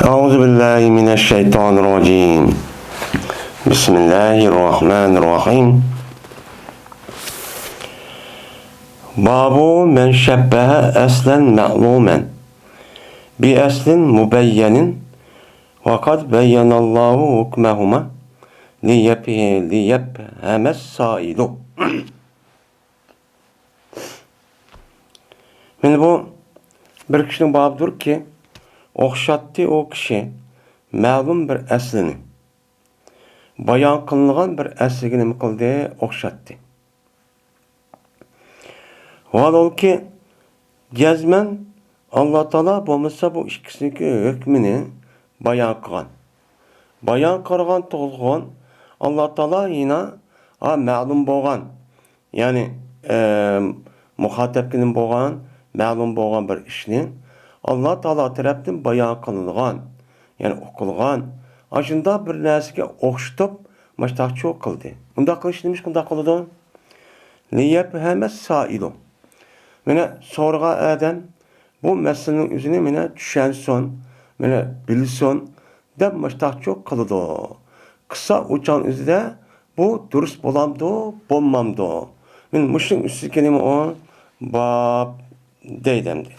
أعوذ بالله من الشيطان الرجيم. بسم الله الرحمن الرحيم. باب من شبه أصلا معلوما بأصل مبين وقد بين الله حكمهما ليفهم السائل. Men bu bir kişinin babıdır ki o'xshatdi o kishi ma'lum bir aslini bayon qilingan bir asliga nima qildi o'xshatdi. Vaholanki jazman Alloh taolo bo'lmasa bu ikkisiniki hukmini bayon qilgan. Bayon qilgan to'g'ri Alloh taolo yana ma'lum bo'lgan, ya'ni muxotabga bo'lgan ma'lum bo'lgan bir ishni Allah Taala tarafından bayon qilingan, ya'ni o'qilgan, ashunda bir narsaga o'xshatib mashtaqchi qildi. Unda qilish nima shunda qiladi? Liyafhamas sailu. Mana so'rg'a adam bu masalaning o'zini mana tushunsin, mana bilsin deb mashtaqchi qiladi. Qissa o'chan o'zida bu durust bo'lamdi, bo'lmamdi. Men mushning ustiga nima o bab deydimdi.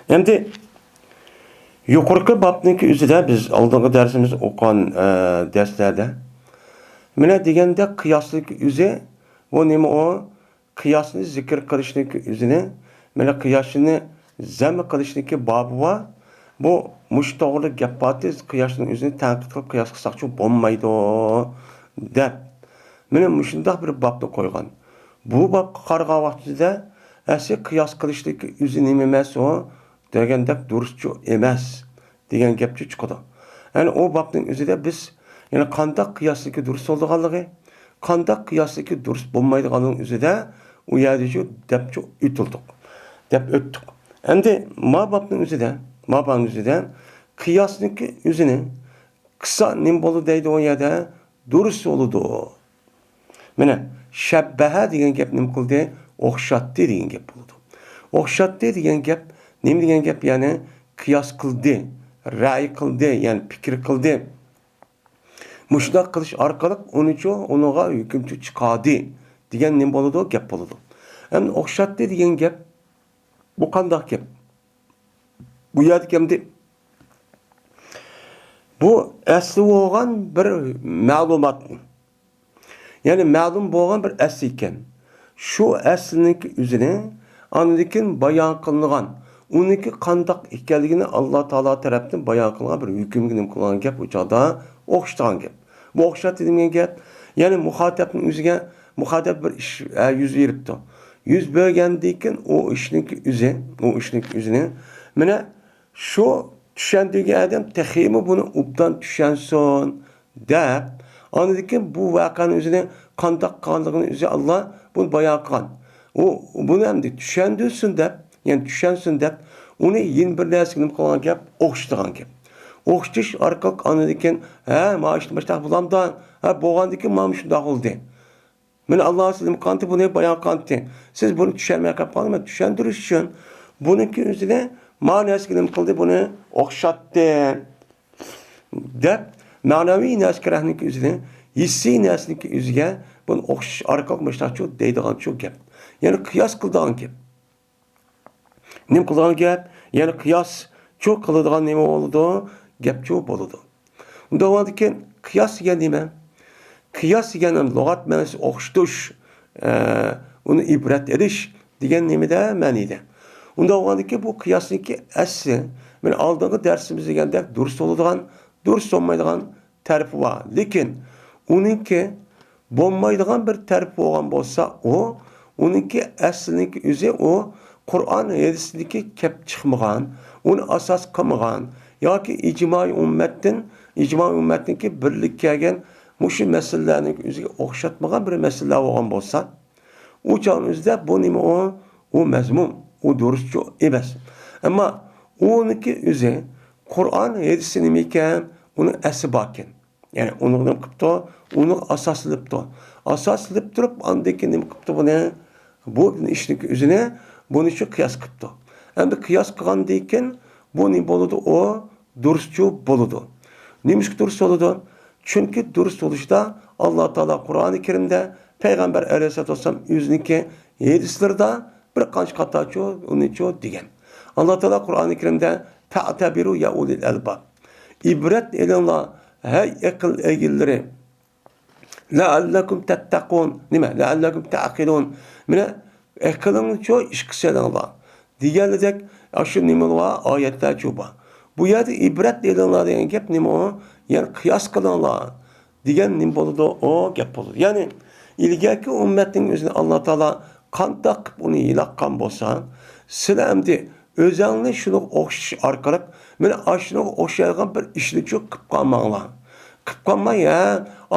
Endi yuqorqi babniki o'zida biz oldingi darsimiz o'qigan darslarda mana deganda qiyoslik o'zi bu nima o qiyosni zikr qilishniki o'zini mana qiyosni zam qilishniki bobi va bu mushto'g'ri gapatiz qiyosning o'zini tanqid qilib qiyos qilsaqchi bo'lmaydi deb mana mushundoq bir babni qo'ygan. Bu babga qarag'an vaqtida asli qiyos qilishlik o'zi nima emas o degandek durustchi emas degan gapchi chiqadi. Ya'ni o babning o'zida biz yana qanday qiyosligi durust bo'lganligi, qanday qiyosligi durust bo'lmaydiganning o'zida u yerda debchi o'tdik. Endi babning o'zida qiyosniki o'zini qissa nima bo'ladi deydi o yerda durust bo'ladi. Mana shabbaha degan gap nima qildi? O'xshatdi degan gap bo'ldi. O'xshatdi degan gap nima degan gap? Ya'ni qiyos qildi, ra'y qildi, ya'ni fikr qildi. Mushunday qilish orqali uninga hukmchi chiqadi degan nima bo'ladi? Gap bo'ladi. Endi o'xshatdi degan gap bu qanday gap? Bu yerda kimdi? Bu asli bo'lgan bir ma'lumotni, ya'ni ma'lum bo'lgan bir asl ekan. Shu asliniki o'zini anikin bayon qilingan, uniki qandoq ekanligini Alloh taolo tarafdan bayon qilingan bir hukmga nima qilingan gap o'chada o'xshatgan gap. Bu o'xshatdi degan gap, ya'ni muxotabning o'ziga muxotab bir ish yuz beribdi. Yuz bergandan keyin o ishniki o'zini mana shu tushundigan adam texmi buni obdan tushunsin deb anladın bu vakanın üzerine kandak kanlığının üzerine Allah bunu bayan qilgan. Bunu hem de düşündürsün deb, yani düşünsün deb, onu yeni bir nesinin qilgan gap, o'xshatgan gap. O'xshatish orqali anladın maaşını başta bulamda, bo'lgandan mana shunday oldu. Mana Allah sizin qanti bunu bayan qildi. Siz bunu tushunmay qolganmi? Tushundirish uchun buniki o'zida ma'nosini nima qildi? Buni o'xshatdi deb ma'naviy naskarahning o'zini hissiy narsaniki o'ziga buni o'xshash orqali mashtaqchi deydigan shu gap. Ya'ni qiyos qiladigan gap. Nima qiladigan gap? Ya'ni qiyos shu qiladigan nima bo'ladi? Gap shu bo'ladi. Unda o'ldiki qiyos degan nima? Qiyos degan lug'at ma'nosi o'xshatish, uni ibrat edish degan nimada ma'nida. Unda o'ldiki bu qiyosniki asli, men oldingi darsimizda degandek durust bo'ladigan, durust olmaydigan tarifi var. Lekin uninki bo'lmaydigan bir tarifi bo'lgan bo'lsa, uninki asliniki o'zi Qur'on hadisdagi kelib chiqmagan, uni asos qilmagan yoki ijmoiy ummatniki birlik kelgan mushu masalalarning o'ziga o'xshatmagan bir masala bo'lgan bo'lsa, u chon o'zida bu nima u mazmun, u durustchi emas. Ammo uniki o'zi Qur'on hadisi nima ekan? Uni asli bor ekan. Ya'ni uni nima qilibdi? Uni asoslabdi. Asoslab turib, andan keyin nima qilibdi buni? Bu ishning o'zini buni şu kıyas qıptı. Endi kıyas qılgandan keyin bu ne boludu? O durusçu boludu. Nimişki durus boludu? Çünkü durus oluşda Allah Teala Kur'an-ı Kerim'de Peygamber Aleyhisselatü Vesselam yüzniki hadislarda bir qancha qataçı onu degan. Allah Teala Kur'an-ı Kerim'de ta'tabiru ya ulil albab. İbret elinglar hey akıl egilleri. La'allakum tattaqun. Nima? La'allakum ta'qilun. Mana aqlingni cho ish qilsanglar. Deganidek, shu nima va oyatlar cho'ba. Bu yerda ibrat elinglar degan gap nima o? Ya'ni qiyos qilinglar degan nima bo'ladi? O gap bo'ladi. Ya'ni ilgarki ummatning o'zini Alloh taolo qandoq qilib uni yilaqqan bo'lsa, sizlar endi o'zingni shuni o'xshash orqali mana shuni o'xshagan bir ishni qilib qolmanglar. Qilib qolmay,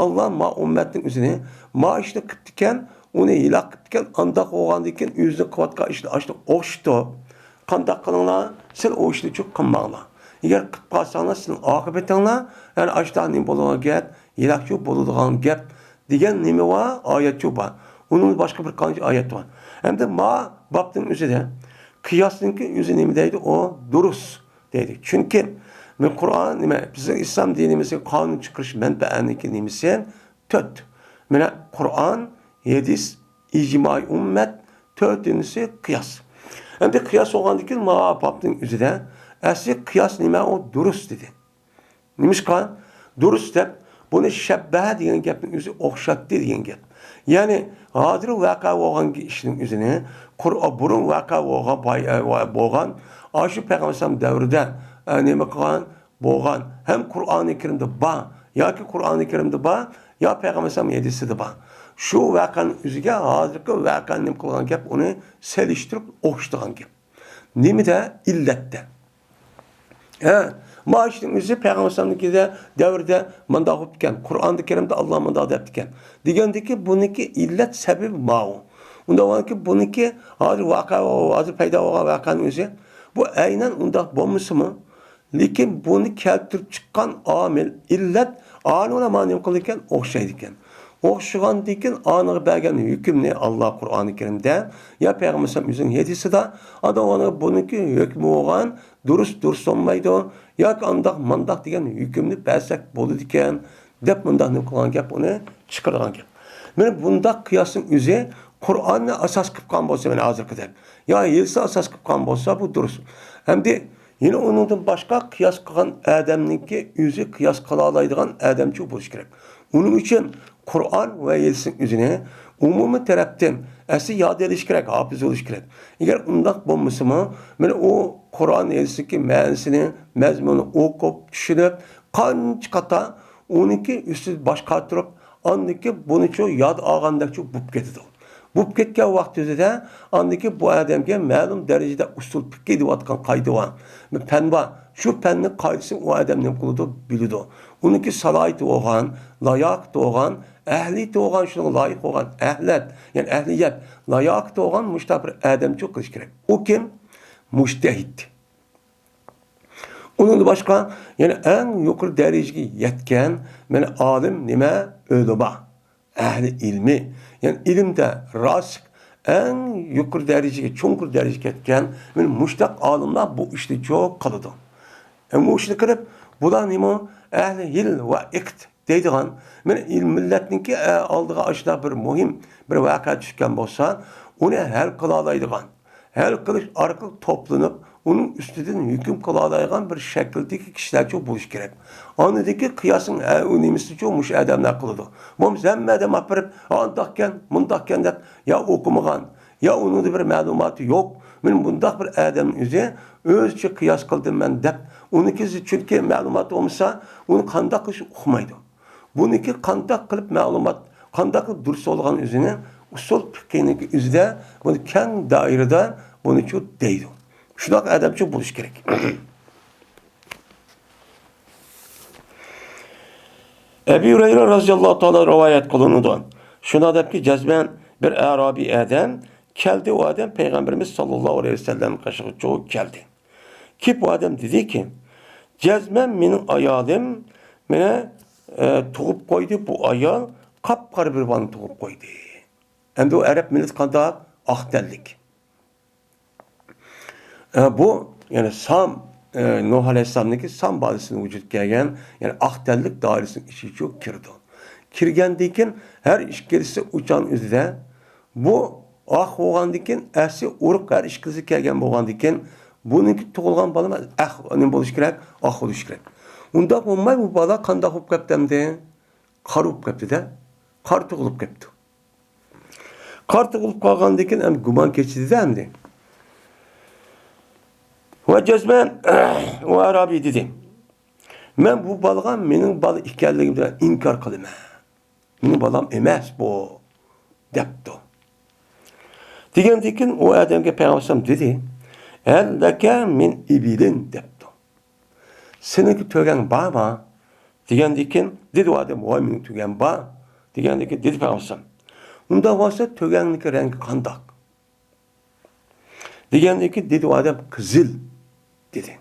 Allah ma ummatning o'zini ma ishni qilib ekan, uni yilaq qilib ekan, andoq bo'lgandan keyin o'zini qilayotgan ishni o'xshitib, qandoq qilinglar, siz o ishni qilmanglar. Agar qilib qolsanglar, sizning oqibatinglar, ya'ni ashdan nima bo'ladigan gap, yilaqchi bo'ladigan gap degan nima va oyat bor. Uning boshqa bir qancha oyat bor. Endi ma babning o'zida qiyosninki o'zi nima deydi? O durus deydi. Chunki men Kur'an nima? Bizning islom dinimizning qonun chiqarish manbaaniki nimasi? 4. Mana Kur'an, hadis, ijmoiy ummat, 4-inchisi qiyos. Endi qiyos bo'lgandan keyin ma babning o'zida asli qiyos nima? O durus dedi. Nimishqa? Durus deb buni shabbaha degan gapning o'zi o'xshatdi degan gap. Ya'ni hozir vaqa bo'lgan ishning o'zini Qur'on burun vaqa bo'lgan shu payg'ambar davrida nima qilgan bo'lgan ham Qur'oni Karimda bor yoki Qur'oni Karimda bor yo payg'ambar hadisida bor. Shu vaqani o'ziga hozirgi vaqani nima qilgan gap uni selishtirib o'xshatgan gap. Nimada? Illatda. Maaşının özü Peygamber'in devrde mandak etken, Kur'an-ı Kerim'de Allah mandak etken. Diyendeki bununki illet sebebi ma'u. Onda var ki bununki hazır peyda olan vakanın özü. Bu aynen onda bombusu mu? Lakin bunu keltirip çıkan amil, illet anına manim kılırken okşaydıken. Okşuğan dikin anığı belgen hükümünü Allah Kur'an-ı Kerim'de ya Peygamber'in yüzün hedisi de adamına bununki hükmü olan durus olmaydı. Ya andak mandak diyen hükümünü belsek bolu diken dep bundan ne kılan gap onu çıkarılan gap. Yani bunda kıyasın üzeri Kur'an'la asas kıpkan bolsa beni hazır kadar. Ya yılsa asas kıpkan bolsa bu durus. Hem de yine onun başka kıyas kılan adamınki yüzü kıyas kılalaydıgan adamçı buluş gerek. Onun için Kur'an ve yılsın üzerine umumi taraftan asli yad ediş gerek, hafız oluş gerek. Eğer ondak bulması mı, ben o Kur'an yılsındaki meanisini, mezmunu okup, düşünüp, kaç kata onunki üstü baş kaldırıp, andaki bunu çok yad ağandak çok bup getirdi. Bup ketken vaktinde de andaki bu adamga ma'lum derecede usul fikri deyotgan qayda var. Pen var. Şu pennin qaydasını o adam ne qiladi biladi. Uniki salohiyati bo'lgan, layoqati bo'lgan, ahliyati bo'lgan, shunga loyiq bo'lgan ahlat, ya'ni ahliyat, layoqati bo'lgan mushtahir adamchi qilish kerak. U kim? Mujtahid. Onun başka yani en yukarı dereceye yetken mana alim nima? Ulama. Ahli ilmi. Yani ilimde rasik en yukarı dereceye, çukur dereceye yetken mana mushtaq alimlar bu işte çok qiladi. Bu ishni qilib, bular nima? Ahli il va iqt deydigan, men millatniki oldiga ashuna bir muhim bir voqea tushgan bo'lsa, uni hal qila oladigan, hal qilish orqali to'planib, uning ustidan hukm qila oladigan bir shakldagi kishilar bo'lish kerak. Onidagi qiyosning unimizcha mush odamlar qiladi. Bu hammadan maqirib, "Andaqkan, mundaqkan" deb ya o'qimagan, ya uning bir ma'lumoti yo'q. Men bundaq bir odam o'zicha qiyos qildim men deb uniki chunki ma'lumot olmasa, uni qanday qilish uqmaydi. Buniki qanday qilib ma'lumot, qanday qilib durust bo'lgan o'zini usul fiqhining o'zida buni keng doirada buni chu deydi. Shunaq odamcha bo'lish kerak. Ebu Hureyre radhiyallohu ta'ala rivoyat qilinadi. Shuna debki jazman bir Arabiy odam keldi, o adam Peygamberimiz sallallahu aleyhi ve sellem kaşığı çoğu geldi. Ki bu adam dedi ki, cezmen benim ayalım, bana tuğup koydu bu ayal, kapkara bir bana tuğup koydu. Hem de o Arap millet kadar ahdellik. Bu yani Sam Nuh Aleyhisselam'daki Sam badisini vücut gelgen yani ahdellik dairesinin işi çok kirdi. Kirgendikin her işkirisi uçan üzere bu ah oğandikin esi uruk her işkirisi kelgen boğandikin bununki tuğulgan balama ne buluş gerek ah oluş gerek. Unda olmay bu bala kanda hop kaptemdi. Kar hop kaptı da. Kar tuğulup kaptı. Kar tuğulup kalgandikin hem guman geçti de hem de. Ve cezmen o Arabi dedi. Men bu balığa mening balı ekanligimdan inkar qilaman. Mening balam emas bu debdi. Degandan o odamga payg'ambar dedi. Ellaka min ibilin debdi. Seniki to'gan bormi? Degandan dedi o odam voy mening to'gan bor. Degandan dedi payg'ambar. Unda bo'lsa to'ganniki rangi qandoq? Degandan dedi o odam qizil dedi.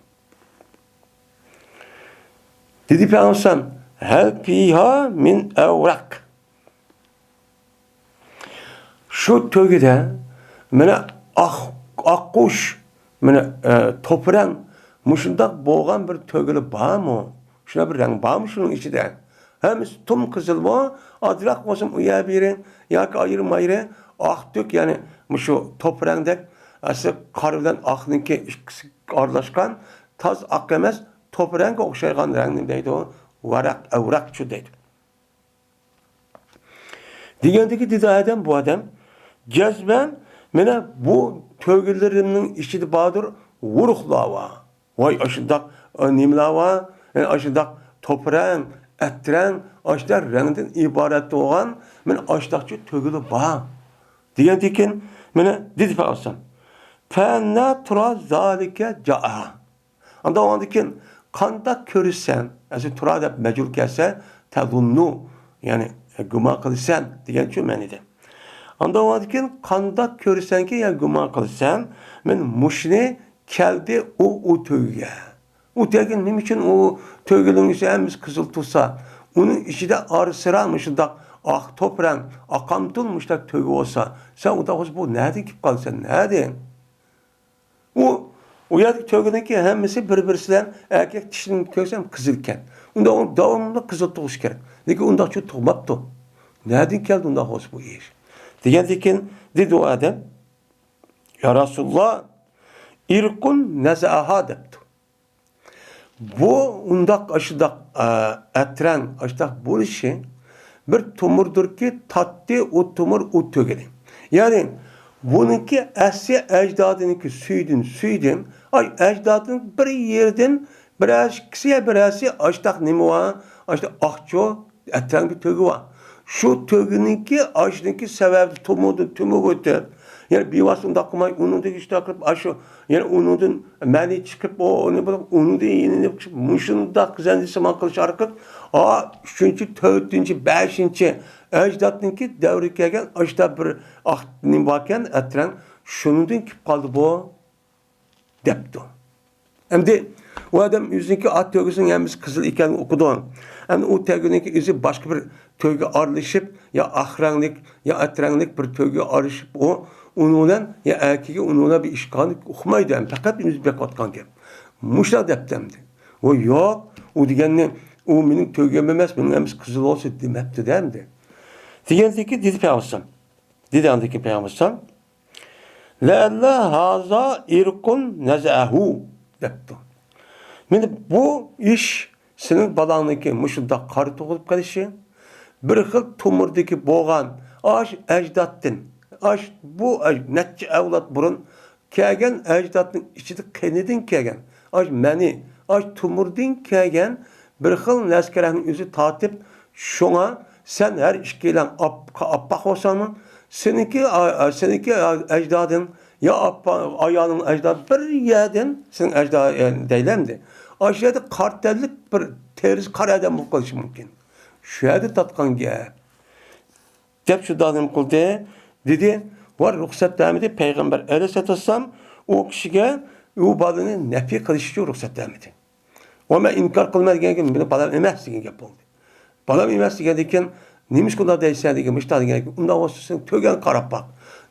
Dedi Peygamber hel fiha min evrak. Şu tөгide mene akkuş mene topran muşundak boğan bir tögülü bağ mı? Şuna bir renk bağ mı şunun içinde? Hem tüm kızıl mı? Adrak olsun uya biri ya ki ayırım ayrı ak tök yani şu toprandaki asıl karıdan aknınki arlaşkan taz ak emez topranga okşaygan rengindeydi o. Varak, evrak şu deydi. Degandaki dedi adam bu adam cezben mene bu tövgüllerinin içinde bağdır vuruklava. Vay aşındak nimlava, yani aşındak toprağın, ettiren, aşlar renginden ibaret olan men aştakçı tövgülü bağ. Degandaki mene dedi Peygamber. Fenna tura zalike ca'a. Anda o andakin kanda körüsen, yani tura da mecul kelse tadunnu yani guma kılsan diyen cümleniydi. Anda o andakin kanda körüsen ki ya guma kılsan men muşni keldi o tövge. O tövge ne için o tövgenin içimiz kızıl tutsa onun içi de arısıramış da ah topran akam tutmuş da tövge olsa sen o da bu nerede ki kalsan nerede? O yerdeki tövgedeki hemmesi birbirisinden erkek dişini köysem kızılken. Onda onu devamlı kızıl tuğuş gerek. Dedi ki onda şu tuğmaptı. Nereden geldi onda hoş bu iş? Diyendikin dedi o adam ya Resulullah irkun nezaaha depti. Bu undak aşıdak etren aşıdak bu işi bir tumurdur ki tatlı o tumur o tögeli. Yani bununki asli ecdadınınki süydün, ay ecdadın bir yerden biraz kişiye birisi açtak nemi var, açtak akço, etren bir tögü var. Şu tögününki açtaki sebebi tümü öter. Yani bir vasında kumay onun da işte akıp aşı, yani onun mani çıkıp onun da yenini muşun da kızendisi makılış arkıp, üçüncü, dördüncü, beşinci ecdadınki devri gelgen açta bir nemi varken etren şunun kip kaldı bu depti. Hem de o adam yüzündeki at tögüsünün yani biz kızıl iken okudu. Hem de o tögününki yüzü başka bir tögü arlaşıp ya ahrenlik ya etrenlik bir tögü arışıp onunla ya erkeği onunla bir işkanlık okumaydı. Yani fakat yüzü bekatkan ki. Muşla deptemdi. O yok. O diyenle o benim tögüm emez. Benim emiz kızıl olsa demekti demdi. Diğerdeki dedi Peygamber. Dedi andaki Peygamber. Le'alla haza irkun nez'ahu depti. Yani bu iş senin balağındaki muşunda karı toğulup kalışı bir xil tumurdaki boğan aş ecdattın. Aş bu netçi evlat burun kelgen ecdatın içinde kenedin kelgen. Aş meni aş tumurdin kelgen bir xil neskerenin yüzü tatip şuna sen her işkiyle appak olsan seninki ecdadın ya ayağının ecdadı bir yerden senin ecdadı deylemdi. Aşağıda kartellik bir terörist karadan bu kılışı mümkün. Şu yerde tatkan gel. Dep şu dadım kıldı. Dedi var ruhsat demedi. Peygamber aleyhisselatü vesselam o kişiye o balını nefi kılışı ruhsat demedi. Ama inkar kılmadı gen beni balam emez diye yapıldı. Balam emez diye dedikken neymiş kula değilse diye müştahı gen ondan olsun tögen karap bak.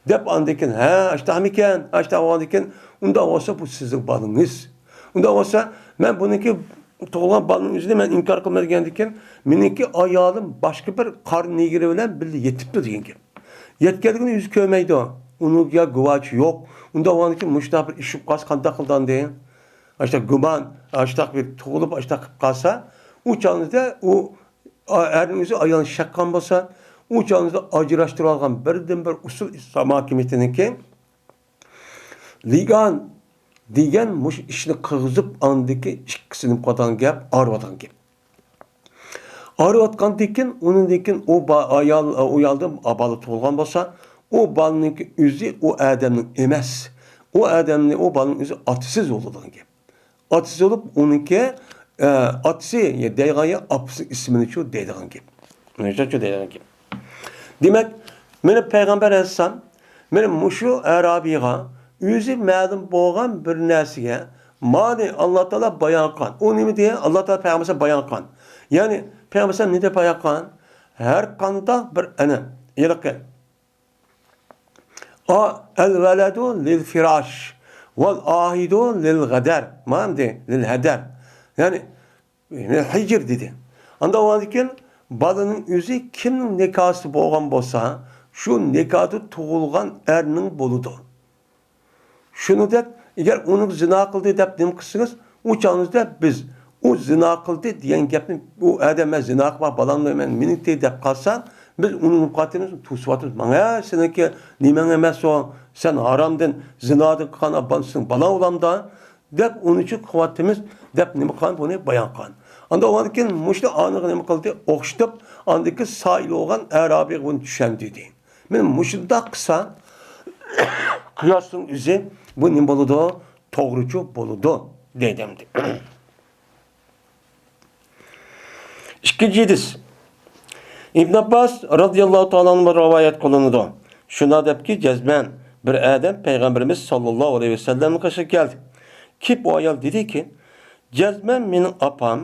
deb andikin, ha, ashtamikan, ashtavandikin, unda olsa bu sizin balınız. Unda olsa, ben bununki tug'ilgan balaning o'zini men inkor qilmaydigan ekan, meniki ayolim boshqa bir qor negri bilan birga yetibdi degan gap. Yetganligini yuz ko'rmaydi. Unga guvoch yo'q. Unda o'niki mushta bir ish qilib qolsa qanday qildan deyin. Ashta gumon, ashta bir tug'ilib ashta qilib qolsa, u chog'da u erning o'zi ayolni shaqqan bo'lsa, u chog'da ajrashtirib olgan birdan bir usul islom hokimiyatiniki ligan degan mush ishni qilg'izib andiki ikkisini qo'tan gap, arvatan gap. Arvatgandan keyin uningdan u ayol u yolda bola tug'ilgan bo'lsa, o balınınki o'zi o adamning emas. O adamning o balaning o'zi otasiz bo'ladigan gap. Otasiz bo'lib, uningki otasi deyg'aya apisi ismini shu deydigan gap. Nechta shu deydigan gap. Demak, meni payg'ambar alayhisalom meni mushu Arabiyga o'zi ma'lum bo'lgan bir narsaga mani Alloh taolo bayon qilgan. U nima degan? Alloh taolo payg'ambarga bayon qilgan. Ya'ni payg'ambar nima deb bayon qilgan? Har qanday bir ana yiliqi el-veladu lil-firash vel-ahidu lil-gadar. Ma'am de, lil-hadar. Yani hicr dedi. Anda o andikin balının özü kimnin nekası bo'lgan bo'lsa, şu nekatı tug'ilgan erning boludu. Şunu deb, eğer onu zina qildi deb nim qilsangiz, u chog'ingizda biz u zina qildi degan gapni u odam zina qilib balamni men meniki deb qolsa, biz uni muqaddimiz tusvatimiz. Mana seniki nimang emas o, sen haramdan zinadan qilgan abansın bala olamda deb onun uchun quvvatimiz deb nima qilgan buni bayon qilgan. Anda ondan keyin mushta aniq nima qildi? O'xshitib, andiki soil bo'lgan Arabiy buni tushundi deydi. Men mushunda qilsa qiyosning o'zi bu nima bo'ladi? To'g'richu bo'ladi dedim. İkinci hadis. İbn Abbas radıyallahu ta'ala'nın rivayet kılındı. Şuna dep ki cezben bir adam Peygamberimiz sallallahu aleyhi ve sellem'in karşı geldi. Ki bu ayol dedi ki cezben benim apam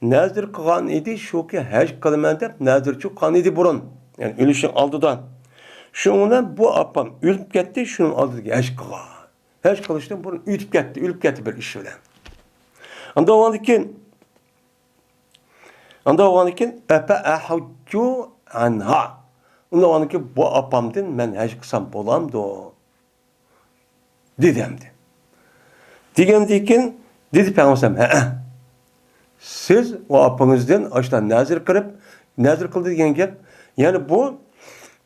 nazir kılgan idi şu ki hec kılman dep nazir çıkan idi burun. Yani ölüşün aldıdan. Şundan bu apam ölüp gitti şunun aldığı hec kılgan. Hec kılıştan burun ölüp gitti bir iş bilen. Anda o andikin epe ahujju anha. Unda o andikin bu apamdan men hec kılsam bolamdı o. Dedemdi. Degendikin dedi Peygamber siz o apanızdan aştan nazir kıldı degen gap. Yani bu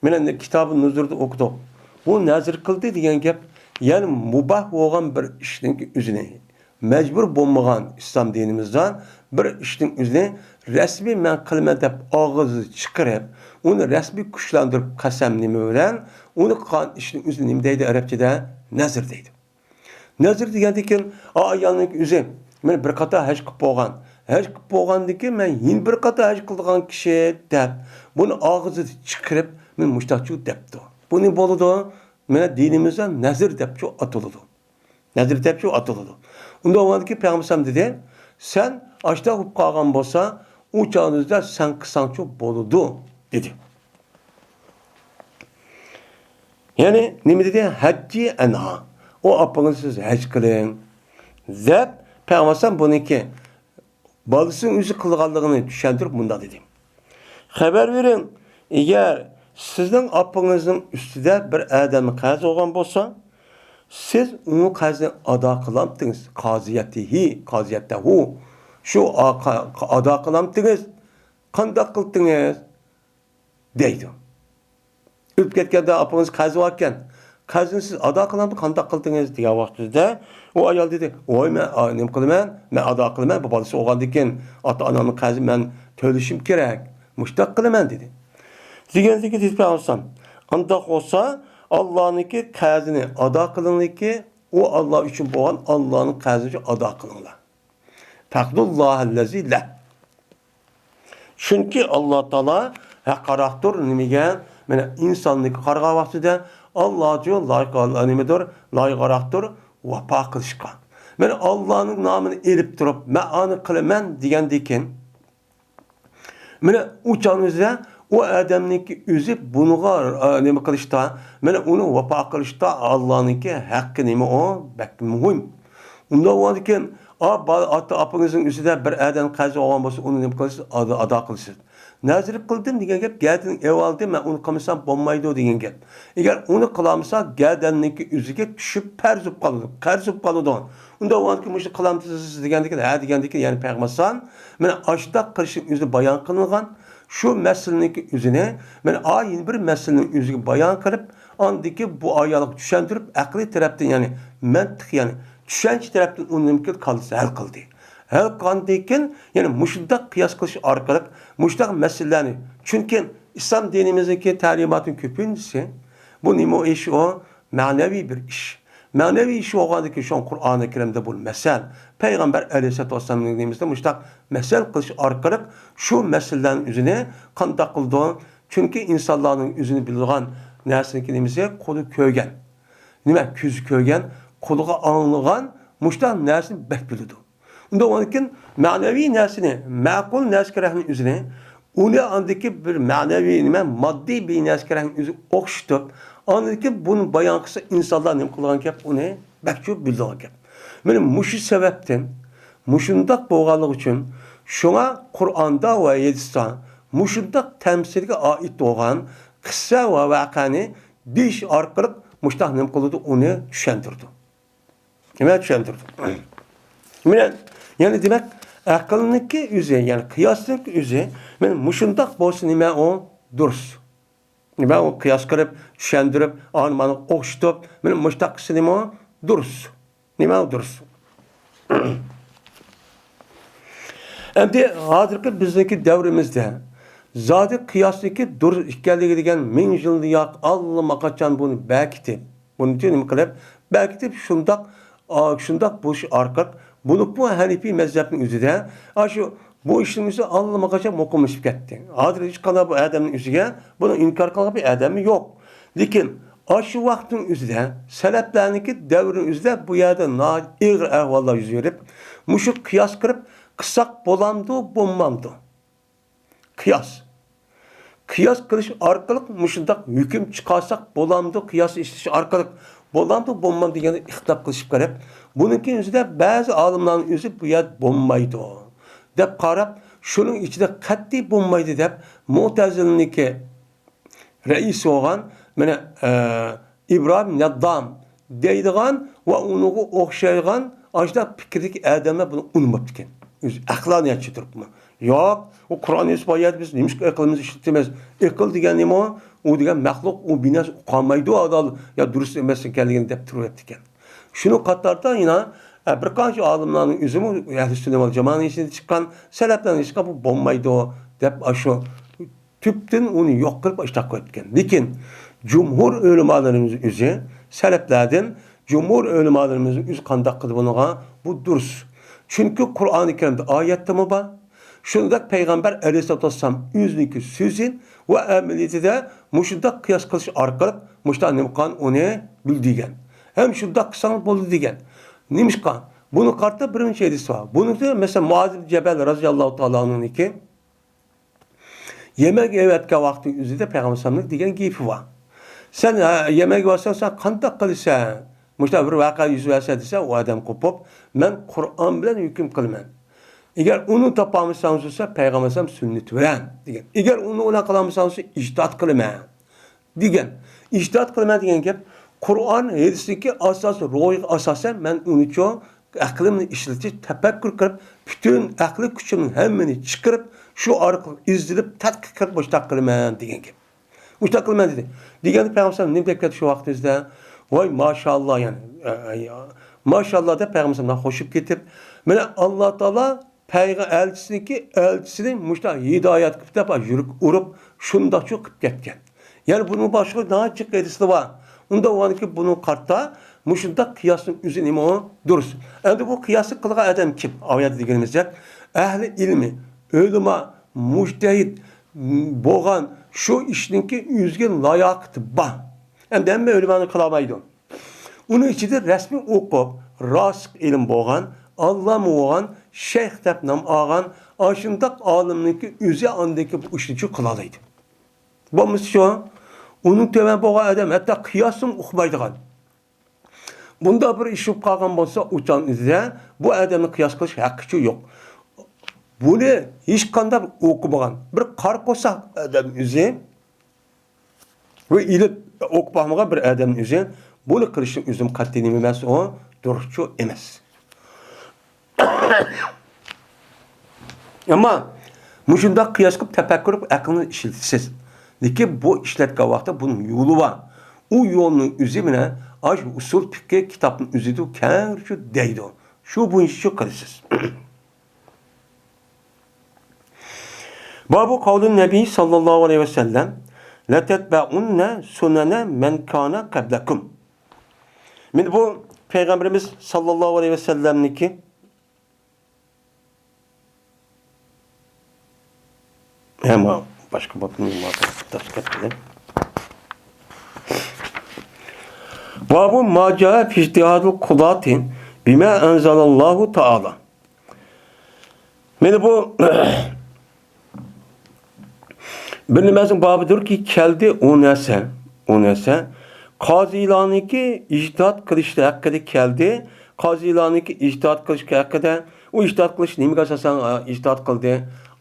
men kitabın nuzurda okudum. Bu nazir kıldı degen gap. Yani mubah bo'lgan bir ishning o'zini mecbur bo'lmagan islom dinimizdan bir ishning o'zini rasmiy men qilma deb og'izni chiqarib, uni rasmiy kuchlantirib qasam nima bilan uni qilgan ishning o'zini nima deydi arabchada? Nazir deydi. Nazir degandan keyin ayolning o'zi men bir qator haj qilib bo'lgan. Haj qilib bo'lgandan keyin men yin bir qator haj qilgan kishi deb buni og'izni chiqarib men mushtaqchu debdi. Bu ne bo'ladi? Mena dinimizda nazir deb shu atiladi. Nazir deb shu atiladi. Unda o'yladiki Peygamber dedi, sen ashta qilib qolgan bo'lsa, u chog'ingizda sen qilsangchu bo'ladi dedi. Yani nima dedi? Hajji anha. O apаңыз siz haj qiling deb Peygamber buniki balısının o'zi qilganligini tushuntirib bunda dedi. Xabar bering, eğer sizning apаңızning ustida bir odam qarz olgan bo'lsa, siz uni qarzni ado qilamdingiz. Qaziyatihi. Shu ado qilamdingiz. Qanday qildingiz? deydi. O'lib ketganda apаңыз qarz olgan. Qarzni siz ado qilamdi, qanday qildingiz degan vaqtida u ayol dedi, "Voy men nima qilaman? Men ado qilaman, bu bolasi o'lgandan keyin ota-onamning qarzini men to'lashim kerak. Mushtaq qilaman" dedi. Deganligi deb olsam, undaq olsa Allohniki qarzini ado qilingki, u Alloh uchun bo'lgan Allohning qarzini ado qilinglar. Taqdullohallazi la. Chunki Alloh taolo haqaraqdir nimaga? Mana insonniki qarg'a vaqtida Allohga loyiqaraqdir vafo qilishga. Mana Allohning nomini elib turib, men ani qilaman degandan keyin mana u chog'ingizda o adamniki özü bunuğa nima qilishda, mana uni vafo qilishda Allohniki haqqi nima o? Bak muhim. Unda bo'ladi ekan, ota opangizning o'zida bir adam qazi olgan bo'lsa, uni nima qilasiz? Ado qilasiz. Nazir qildim degan gap, gadin evaldi, men uni qilmasam bo'lmaydi degan gap. Agar uni qilamsa, gadanniki o'ziga tushib parzib qoladi, qarzib qoladi. Unda bo'ladi, mush qilamsiz degandiki, ha degandiki, ya'ni payg'ambarsan, mana ashda qilishning o'zi bayon qilingan. Şu meseleninki üzerine, ben ayin bir meselenin üzerine bayan kılıp, andaki bu ayalık düşündürüp, akli taraftan yani, mantık yani, düşünce taraftan onun mümkün kalısı hal kıldı. Hal kıldıyken, yani muşundak kıyas kılışı arkalık, muşundak meselelerini, çünkü İslam dinimizdeki talimatın köpüncüsü, bu nimo iş o, manevi bir iş. Manevi işi oğandaki şu an Kur'an-ı Kerim'de bu mesel. Peygamber Aleyhisselatü Vesselam'ın dediğimizde müştak mesel kılış arkalık şu meselelerin üzerine kandak kıldı. Çünkü insanların yüzünü bildiğin nersini dediğimizde kolu köygen. Nime? Küzü köygen, koluğa anılgan müştak nersini bek bildi. Onda onun için manevi nersini, makul nerskerahının üzerine onu andaki bir manevi, maddi bir nerskerahının üzerine okşutup andaki bunun bayan kısa insanlar ne kılgan gap onu bekçi bildiğin gap. Benim muşu sebepten, muşundak boğalık için şuna Kur'an'da ve Yedistan muşundak temsilge ait olan kısa ve vakani diş arkalık muştak ne kıldı onu düşündürdü. Kime düşündürdü? Yani demek akılındaki üze, yani kıyaslık üze, benim muşundak bolsun nime o duruz. Ben o kıyas kırıp, düşündürüp, anımanı okşutup, benim muştak kısı nime o duruz. Nime o duruz. Hem de hazırki bizdeki devrimizde zaten kıyaslıki duruz işgalliği degen min yıldı yak Allah'ıma kaçan bunu bekitip, bunu nime kılıp, bekitip şundak bu iş arkak, bunu bu Hanefi mezhebinin üzerinde, şu bu işimizi Allah'ıma kaçan okumuş gitti. Hazır hiç kadar bu adamın üzerine, bunu inkar kılan bir adamı yok. Lakin şu vaktin üzerinde, seleflerdeki devrin üzerinde bu yerde ağır ahvallar yüz verip, muşuk kıyas kırıp, kısak bolandı, bombamdı. Kıyas. Kıyas kılış arkalık muşundak hüküm çıkarsak bolandı, kıyas işi arkalık bolandı, bombam degeni ihtilaf kılışıp garip. Bununki yüzüde bazı alimlerin yüzü bu yer bombaydı. Dep qarab, şunun içinde katli bombaydı dep, Mu'teziliniki reis olan, İbrahim Neddam deydiğen ve onu okşaygan, ajda fikirdeki adamlar bunu unutmaptıken. Aklaniyatçı durup mu? Yok, o Kur'an-ı İspaiyat biz neymiş ki akılımız işletemez. Akıl degen neymi o? O degen məxluq, o binas kalmaydı o adal. Ya dürüst emesin kendini dep durup ettiken. Şunu katlardan yine birkaç alimlerin üzümü Ehl-i Sünnet vel Cemaat'ın içinde çıkan seleflerin çıkan bu bombaydı o dep aşo tüpten onu yok kılıp açtak koyutken. Lakin cumhur ölümalarımızın üzü seleflerden cumhur ölümalarımızın üzü kandak kılıbına bu durs. Çünkü Kur'an-ı Kerim'de ayette mi var? Şundak Peygamber Aleyhisselatü Vesselam yüzünü sözün ve ameliyeti de muşundak kıyas kılış arkalık muştak nemkan onu bildiğen. Hem şundak kısanız boldu degen. Neymiş kan? Bunu kartta birinci hadisi var. Bunu da mesela Muaz bin Cebel radıyallahu ta'ala'nın iki yemek evetke vakti üzerinde Peygamber sallallahu degen giyifi var. Sen yemek varsa sen kandak kılırsan, muşta bir vaka yüz verse dese o adam kopup ben Kur'an bilen hüküm kılmam. Eğer onu tapamışsanız olsa Peygamber sallallahu sünnet veren degen. Eğer onu ona kılamışsanız ictihat kılmam degen. İctihat kılmam degen gap Kur'an hadisdeki asas, ruh asasen ben onu çok aklımı işletip, tefekkür kırıp, bütün aklı gücümün hemini çıkarıp, şu arkalık izdirip, tetkik kırıp, müştak kılman degen gibi. Müştak kılman dedi. Degen Peygamber ne bekletti şu vaktimizde? Vay maşallah yani. Maşallah da Peygamber'den hoşup getip, bana Allah Teala Peygamber elçisini müştak hidayet kıp defa yürük urup, şunda çok kıp getken. Yani bunun başka daha çık edisi var. Onda o an ki bunun kartta muşundak kıyasın üzerine o dursun. Yani bu kıyası kılgan adam kim? Ayet degenimizde ehli ilmi, ölüma, mujtehid, boğan şu işinki yüzgen layaktı bah. Hem de hem ölümanı kılamaydı. Onun içinde resmi okup, rasık ilim boğan, Allah mı boğan, şeyh tepnam ağan, aşındak alimninki yüze andaki bu işini kılalıydı. Bo'lmasa shu, uning töven bo'lgan odam hatto qiyosni uqmaydigan. Bunda bir ish qolgan bo'lsa, uchan izda bu odamni qiyos qilish haqqi yo'q. Buni hech qanday o'qimagan bir qarqo'saq odam o'zi va ilib o'qib bir odam o'zi buni qilishni o'zim qat'iy nima emas, u durustchi emas. Ama mushunda qiyos qilib tafakkur qilib aqlni ishlatasiz. Lekin bu ishlatgan vaqtda bunun yo'li bor. U yo'lning o'zi bilan ash usul fiqh kitobning o'zida keng shu deydi. Shu bo'yicha qilasiz. Babu qavlin Nabiy sallallohu alayhi va sallam la tatba'unna sunana man kana qablakum. Men bu Peygamberimiz sallallohu alayhi ve sellem'niki ama başka bakımım var. Babu ma caa fi ijtihadul kudatin bima enzelallahu ta'ala. Men bu bir nimazın babıdır ki keldi o nese Qazilarniki ijtihad qilishda haqqida keldi. Qazilarniki ijtihad qilishga haqqida, u ijtihad qilish nimaga asosan ijtihad qildi?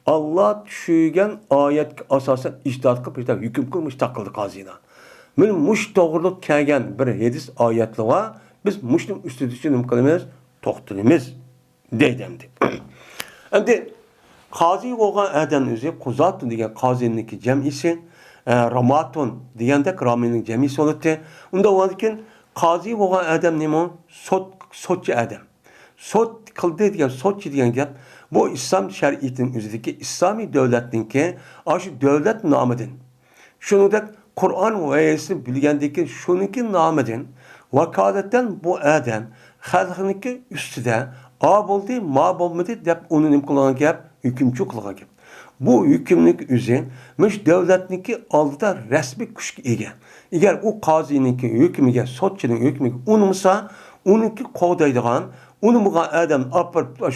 Allah tushirgan oyatga asosan ijtihad qilib hukm qilmish taqildi qazilar. Men mush to'g'riliq kelgan bir hadis oyatlar biz mushning ustida nima qilamiz? To'xtalamiz deydi. Endi qazi bo'lgan odam o'zi quzat degan qaziniki jamisi Ramaton degandek Ramining jamisi bo'ladi. Unda o'lgan qazi bo'lgan odam nima? Sotchi odam. Sot qildi degan sotchi degan gap bu islom shariatining o'zidagi islomiy davlatningki, shu davlat nomidan. Shuningdek Qur'on va oyatni bilgandiki, shuniki nomidan vakolatdan bu odam xalqniki ustida a bo'ldi, ma bo'lmadi deb uni nima qilgan gap, hukmchi qilgan gap. Bu hükümlük üzü, müş devletniki aldıda resmi kuş ege. Eğer o qaziniki hükümüge, sotçının hükümüge unumsa, onunki kovdaydıgan, unumuga adam apırıp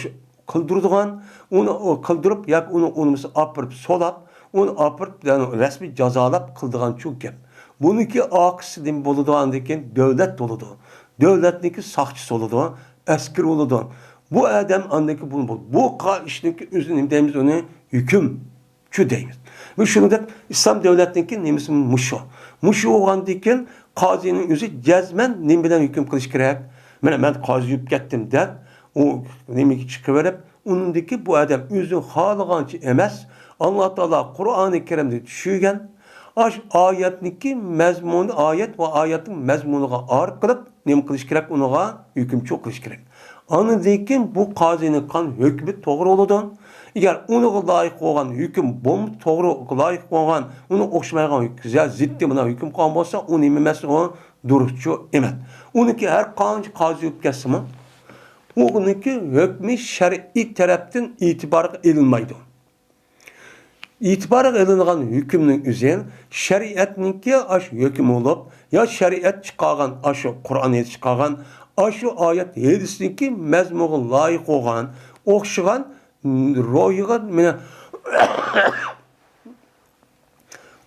kıldırdıgan, onu kıldırıp, yak onu unumsa apırıp solap, onu apırıp yani resmi cazalap kıldıgan çok gep. Bununki akısı dem boluduğan deken devlet doludu. Devletniki sakçısı oludu, esker oludu. Bu adam andaki bunu bu işteki üzerine demiz onu hükümçü deymiz. Ve şunu da İslam devletindeki nemisi muşu. Muşu olgandayken qazinin özü cezmen nem bilen hüküm kılış gerek. Ben qazi yiyip gittim der. O nemiki çıkıverip onundaki bu adam özün halıgançı emez. Allah Teala Kur'an-ı Kerim'de düşügen ayetniki mezmunu ayet ve ayetin mezmunuga ağır kılıp nem kılış gerek onuga hükümçü kılış gerek. Anıdayken bu qazinin kan hükmü doğru oludun. Eğer onu layık olan hüküm bom doğru layık olan onu okşamayan hüküm ziddi buna hüküm kan olsa onu ememesi o duruşçu emet. Onunki her kanıcı qazi hükmesi mi? Onunki hükmü şer'i taraftan itibarı edilmeydi. İtibarı edilen hükümün üzerine şeriatninki aş hüküm olup ya şeriat çıkargan aşı Kur'an'ı çıkargan aşı ayet hadisninki mezmuğa layık olan okşagan royuga mene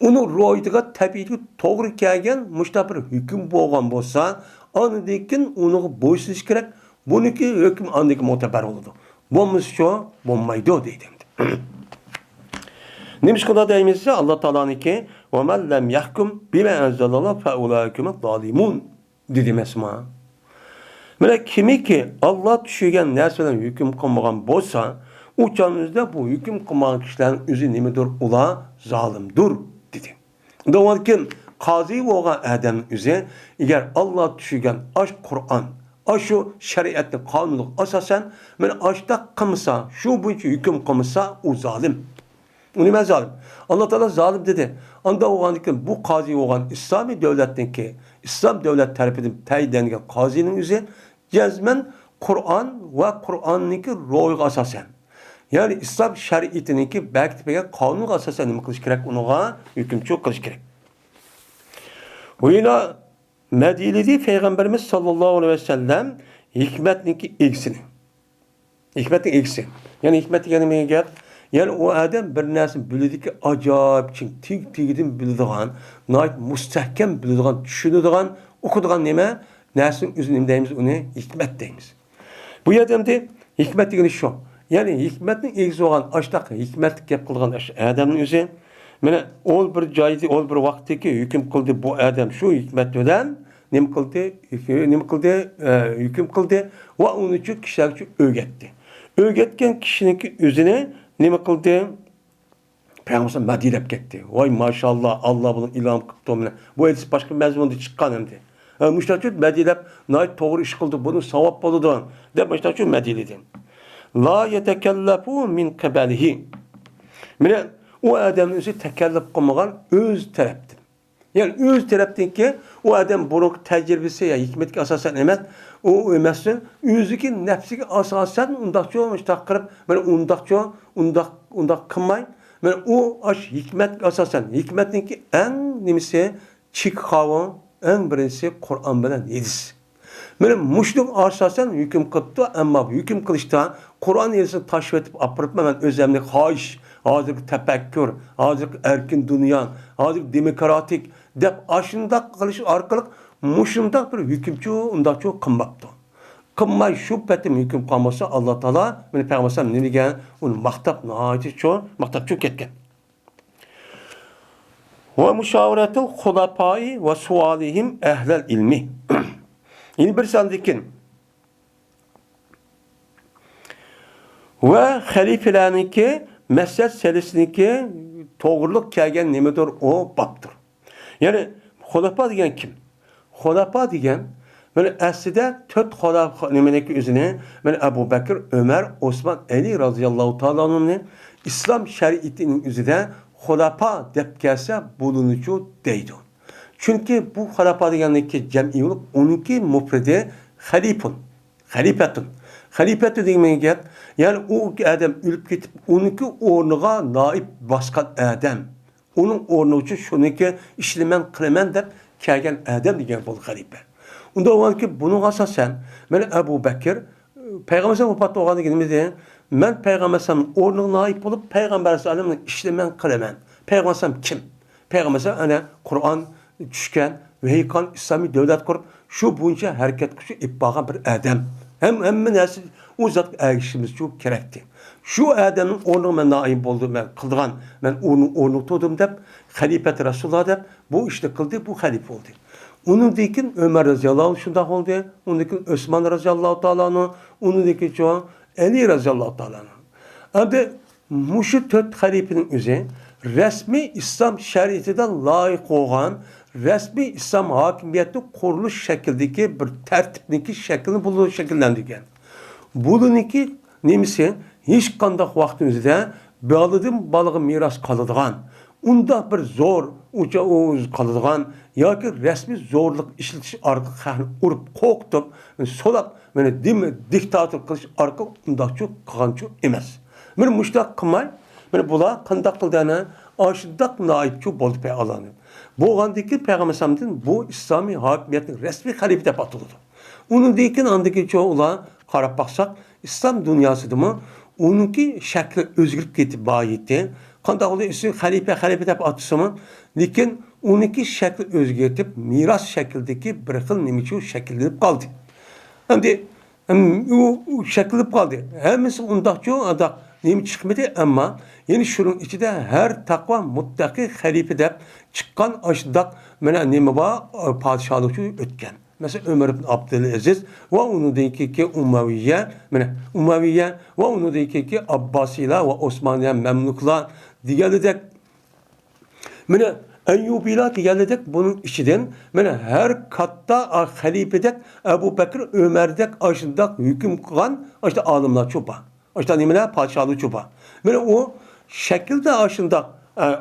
onu royuga tabii doğru kelgen müştabir hüküm bolgan bolsa anıdekin onu boysuz gerek buniki hüküm andaki muteber oldu. Bomuz şu bommaydı deydim. Neymiş kadar deyimizse Allah Teala'nınki ve men lem yahkum bime enzelallah fe ulaiküme zalimun dedi mesma. Mene kimi ki Allah düşürgen nerseden hüküm kılmagan bolsa uçağınızda bu hüküm kılmagan kişilerin özü nemidir? Ula zalimdur dedi. Doğalken qazi olan adamın özü eğer Allah düşürgen aş Kur'an aşu şeriatın kanunu asasen men aşta kılmasa şu bu hüküm kılmasa o zalim. O nime zalim? Allah Teala zalim dedi. Anda oğanlıkın bu qazi olan İslami devletten ki İslam devlet tarafından tayinlenген qazinin özü cezmen Kur'an ve Kur'an'nınki royga asasen. Yani İslam şeriatininki belki kanun asasen nima qilish kerak unuga hükümçü qilish kerak. Bu yine Medinede Peygamberimiz sallallahu aleyhi ve sellem hikmetninki eksini. Hikmetin eksi. Yani hikmet yani neye gel? Yani o adam bir narsani biladiki ajoyib ching tigidan biladigan, nihoyat mustahkam biladigan, tushunadigan, o'qiydigan nima narsaning o'zini nima deymiz, uni hikmat deymiz. Bu yerdamda hikmat degani shu. Ya'ni hikmatning egisi bo'lgan ashtaq hikmatli gap qilgan odamning o'zi mana ol bir joyda, ol bir vaqtdagi hukm qildi bu odam shu hikmat bilan nima qildi, hukm qildi va uni uchun kishilarga o'rgatdi. O'rgatgan kishiniki o'zini nima qildi? Payg'ambar madilab ketdi. Voy mashalloh, Alloh buni ilhom qildi. Bu hadis boshqa mazmunda chiqqan endi. Mushtachut madilab, noyat to'g'ri ish qildi, buni savob bo'ladi deb mushtachut madiladi. La yetekallafu min qibalihi. Mana o odamning o'zi takalluf qilmagan o'z tarafdan. Yani öz tarafdaki o adam buruk tecrübesi ya hikmetki asasen emas, o emasın özüki nefsiki asasen undakçı olmuş takırıp ben undak kılmay. Ben o aş hikmet asasen hikmetinki en nimisi çıkhavı en birincisi Kur'an bilen yediz. Ben muşluk asasen hüküm kıptı ama hüküm kılıçta Kur'an yedisini taşıp etip apırıp ben özlemlik hayiş, hazırlık tepekkür, hazırlık erkin dünyan, hazırlık demokratik dep aşındaq qilish orqali mushundaq bir hukmchi undaqchi qilmabdi. Qilmay shu patim hukm qilmasa Alloh taolo meni payg'ambar nima degan uni maqtab ketgan. Va mushavaratul xulafai va sualihim ahlal ilmi. Yine bir sandikin. Va xalifelarniki masjid selisiniki to'g'riliq kelgan nimadir o babdir. Yani xulafa degan kim? Xulafa degan böyle aslida 4 xulafa nimaniki o'zini mana Abu Bakr, Ömer, Osman, Ali radhiyallohu ta'ala anhumni islom shariatining o'zida xulafa deb kelsa bo'lunuvchi deydi. Chunki bu xulafa deganlikka jam'iy bo'lib, uniki mufridi xalifatun. Xalifatu degan gap, yani u odam o'lib ketib, uniki o'rniga naib bosgan odam. Onun o'rni uchun shuniki ishlaman qilaman deb kelgan odam degan bo'ldi xalifa. Unda o'ylanki buning asosan mana Abu Bakr payg'ambar vafot bo'lgandan keyin nima dedi? Men payg'ambarning o'rniga naib bo'lib payg'ambar sallallohu ishlaman qilaman. Payg'ambar kim? Payg'ambar ana Qur'on tushgan, vahiyqon islomiy davlat qurib, shu bo'yicha harakat qilishni ibogan bir odam. Hamma narsa o zat erişimiz çok gerekti. Şu adamın onu ben naim oldum, ben kıldıgan, ben onu tuttum dep, halifet Resulullah dep, bu işte kıldı, bu halife oldu. Onun dikin Ömer radıyallahu anh şunda oldu, onun dikin Osman radıyallahu ta'ala anh, onun dikin çoğu Ali radıyallahu ta'ala anh. Ama muşu 4 halifenin üzeri, resmi İslam şeriatinden layık olan, resmi İslam hakimiyeti kuruluş şekildeki bir tertipniki şeklini bulduğu şekillendirgen. Bununki nemisi hiç kandak vaktimizde bağlıdım balığı miras kalıdığan, unda bir zor uca kalıdığan, ya ki resmi zorluk işletiş arka urup koktup, solap, diktatör kılış arka unda çok kançu emez. Ben müştak kımay, ben bula kandak kıldığına aşıdak naipçu bolup alanı. Bu andaki peygamberimizin bu İslami hakimiyetin resmi halife dep atıldı. Onun deyikin andaki çoğula qarab baksak İslam dünyasıdır mı? Onunki şekli özgürlük getip bayitti. Qandaq oldu üstü halife dep atısı mı? Lekin onunki şekli özgürtip miras şekildeki bir xil nemiçi şekillenip kaldı. Şimdi o şekillenip kaldı. Hemisi ondaqçı adak nemi çıkmadı ama yani şunun içinde her takva muttaki halife dep çıkan aşıdak mena nemi var padişahlıkçı ötken. Mesela Ömer ibn Abdülaziz ve onun ki Umayye ve onun ki Abbasiler ve Osmaniye Memluklar diğerledek mena Eyyubiler diğerledek bunun içinden mena her katta halifedek Ebu Bekir Ömer'dek aşındak hüküm kılan işte alimler çoba. İşte nemine padişahlığı çoba. Mena o şekilde aşındak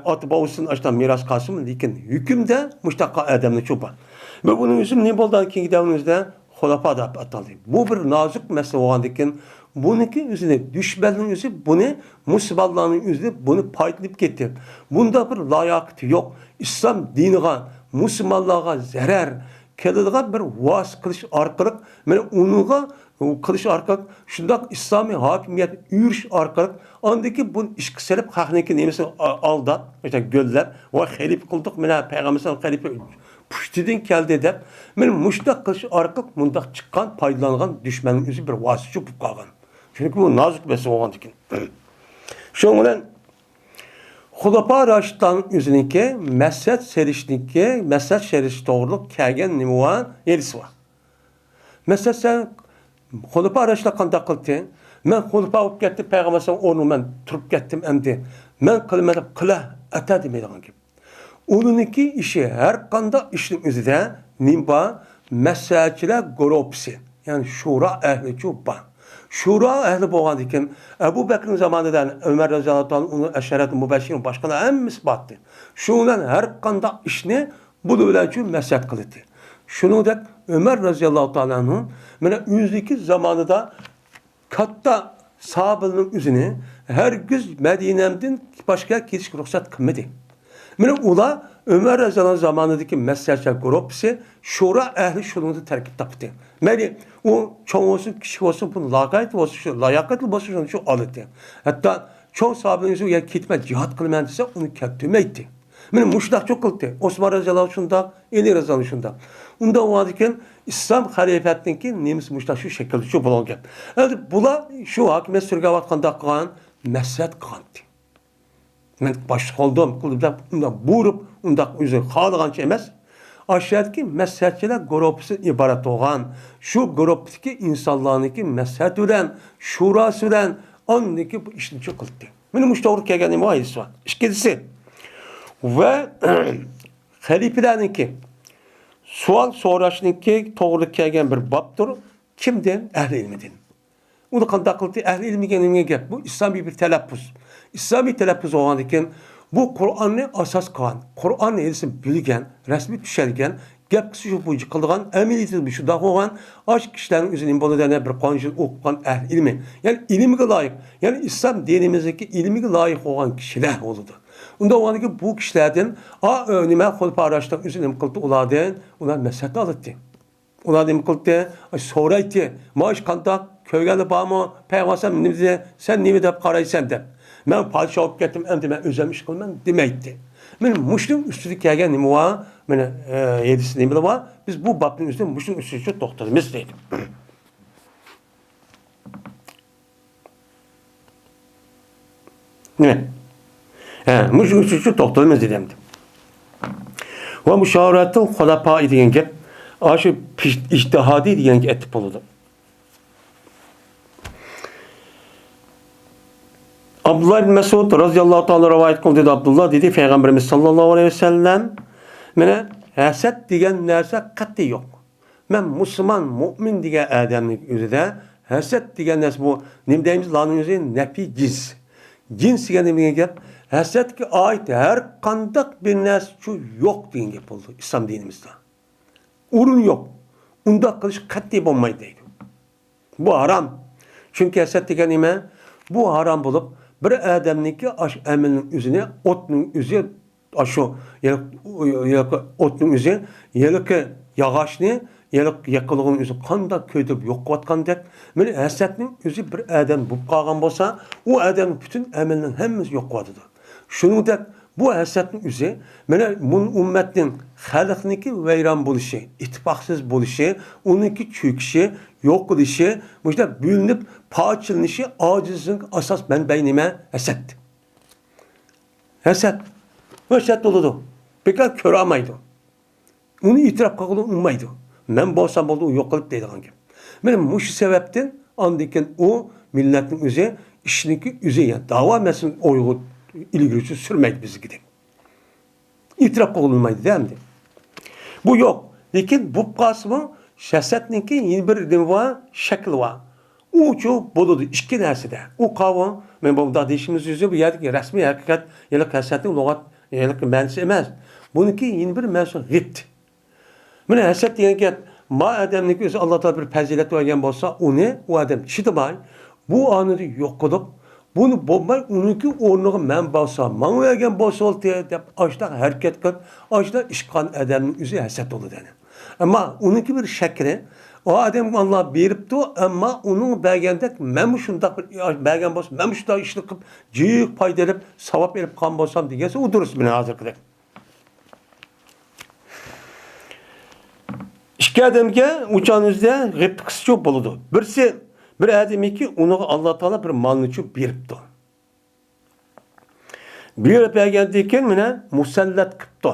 atıba olsun işte miras kalsın lekin hükümde müştakka adamını çoba. Ve bunun yüzüm ne boldan ki gidevimizde xulafa da atıldı. Bu bir nazik mesele olandıkken bununki yüzüne düşmanın yüzü bunu Müslümanların yüzüne bunu paylaşıp gitti. Bunda bir layakıtı yok. İslam dinine, Müslümanlığa zarar keladigan bir vas qilish orqali mana uniga qilish orqali shundoq islomiy hokimiyat yurish orqali andiki bu ishga silib haqniki nemisini aldab o'sha go'llab va xalif qildik mana payg'ambar xalifa pushtidan keldi deb men mushtaq qilish orqali mundaq chiqqan foydalangan dushmanning o'zi bir vosita bo'lib qolgan. Chunki bu nozik masala bo'lgan ekan. Shuning bilan Xulapa Raşid'dan üzününki məsləhət seriş doğruluq kəlgən nimivan yerisi var. Məsələn, sən Xulapa Raşid'la qandaq qıldı? Mən Xulapa olub getdim, Peyğəmbər onu mən turub getdim əmdi. Mən qılmadım, qıla ətə deməydiğin gibi. Onunki işi, hər qanda işin üzüdə nimba məsləhətçilər qropsi, yəni şura əhli cübba. Şura ehli bo'lgan ekan. Abu Bakrning zamonidan Umar roziyallohu anhu uni asharat mubashshir boshqalar hammasi batdi. Shundan har qanday ishni bu uchun maslahat qildi. Shuningdek Umar roziyallohu anhu mana o'ziki zamonida katta sahobaning o'zini hargiz Madinamdan boshqa ketishga ruxsat qilmadi. Mana ular Umar roziyallohu zamonidagi maslahatchilar guruhi Şura ehli shuningda tarkib topdi. Mayli o çoğ olsun, kişi olsun, bunu lakayt olsun, şu layakatlı olsun, şunu şu alıdı. Hatta çoğu sahabenin ya gitme, cihat kılmayan dese onu kettirmeydi. Benim muşlak çok kıldı. Osman Raziyallahu şunda, Ali Raziyallahu şunda. Onda o adıken İslam halifetindeki nemiz muşlak şu şekilde, şu bulungan. Yani bula şu hakimiyet sürgü vatkanda kalan meslet kandı. Ben başlık oldum, ondan buğurup, ondan üzeri kalıgan şey emez. Aşağıdaki mezhepçiler grupsi ibaret olan, şu gruptaki insanlarınki mezhep üren, şura süren, andaki bu işini çok kıldı. Benim müştahur kelgenim o ayısı var. İkincisi, ve halifelerinki, sual soraşınki doğruluk kelgen bir babdır. Kimden? Ehl-i ilmiden. Onu kandak kıldı, ehl-i ilmi genime gel. Bu İslami bir telaffuz. İslami telaffuz olan iken, bu Kur'an'ı asas kılan, Kur'an'ı elisin bilgen, resmi düşergen, gepkisi şu boyunca kıldıgan, emin bir şu da olan, aşk kişilerin üzerine bunu dene bir konjur okuyan ehl ilmi. Yani ilmiye layık, yani İslam dinimizdeki ilmiye layık olan kişiler oldu. Onda o ki bu kişilerden, önüme Xulapa Araş'tan üzerine kıldı, onlar mesele alıttı. Onlar demek kıldı, soraydı, maaş kandak, köygeldi bağımı, Peygamber sen nimi de karaysan de. Ben padişah olup gittim, endi ben özelmiş kılmam demeydi. Benim Müslüm üstüdeki kelgen nimi var, benim yedisi nimi var. Biz bu babın üstüne Müslüm üstüdeki doktorumuz dedim. Ne? Müslüm üstüdeki doktorumuz dedim. Ve müşaviretin Xulapa ediyen gep, aşı ictihadi ediyen etip oldu. Abdullah bin Mesud radıyallahu ta'ala rivayet kıldı dedi Abdullah dedi Peygamberimiz sallallahu aleyhi ve sellem mene haset diyen nerse kat'i yok. Men Müslüman, mümin diyen adamın üzerinde haset diyen nerse bu nimdeyimiz lanın üzerinde nefi cins. Cins diyen ne gep? Haset ki ait her kandak bir nerse şu yok diyen gep oldu İslam dinimizde. Urun yok. Unda kılış kat'i olmayı değil. Bu haram. Çünkü haset diyen nime? Bu haram bulup bir adamniki emelinin üzerine otun üzerine aşı otun üzerine yelik yağışını yelik yakılığın üzerine kanda köydüp yok katkandak. Böyle hasetnin üzerine bir adam bu kalgan olsa o adamın bütün emelinin hepimiz yok katıdır. Şunu da bu hasetnin üzerine böyle bu ümmetin halkınki veyran buluşu, ittifaksız buluşu, onunki çöküşü, yok oluşu, işte bölünüp parçalanışı acizin asas menbeynime haset. Haset. Haset doludu. Pekala kör amaydı. Onu itiraf kıldı ummaydı. Men bolsam oldu yok kılıp deydiğin gibi. Benim bu sebepten andiken o milletin üzerine işinki üzerine yani dava meselin oyunu ilgili sürmeydi bizi gidip. İtiraf kılınmaydı değil mi? Bu yok. Lakin bu kısmı şahsiyetninki yeni bir dem var, şekil var. O çok boludu. İki nersede. O kavram, ben bu da değişimiz yüzü bu yerdeki resmi hakikat, yalık şahsiyetin logat, yalık mensi emez. Bununki yeni bir mensu gitti. Mene haset diyen ki, ma adamniki özü Allah Teala bir fazilet vergen bolsa, onu, o adam çıtımay, bu anını yok kılıp, bunu bulmay, onunki ornuğu men bolsa, man vergen bolsa oldu deyip, açta hareket kılıp, açta işkan adamın üzü haset dolu dedim. Ama onunki bir şekli, o adam Allah beripti, ama onun bergendek men şundaq bir bergen bolsa, men şundaq işni qilib, jiq payda elib, savab elib qolgan bolsam degansa, u durust meni hozirgidek. İki adamga uçanızda g'iptisi çok boludu. Birisi bir adamiki onu Allah Taala bir malını çok beripti. Bir bergendiken mene musallat qipti.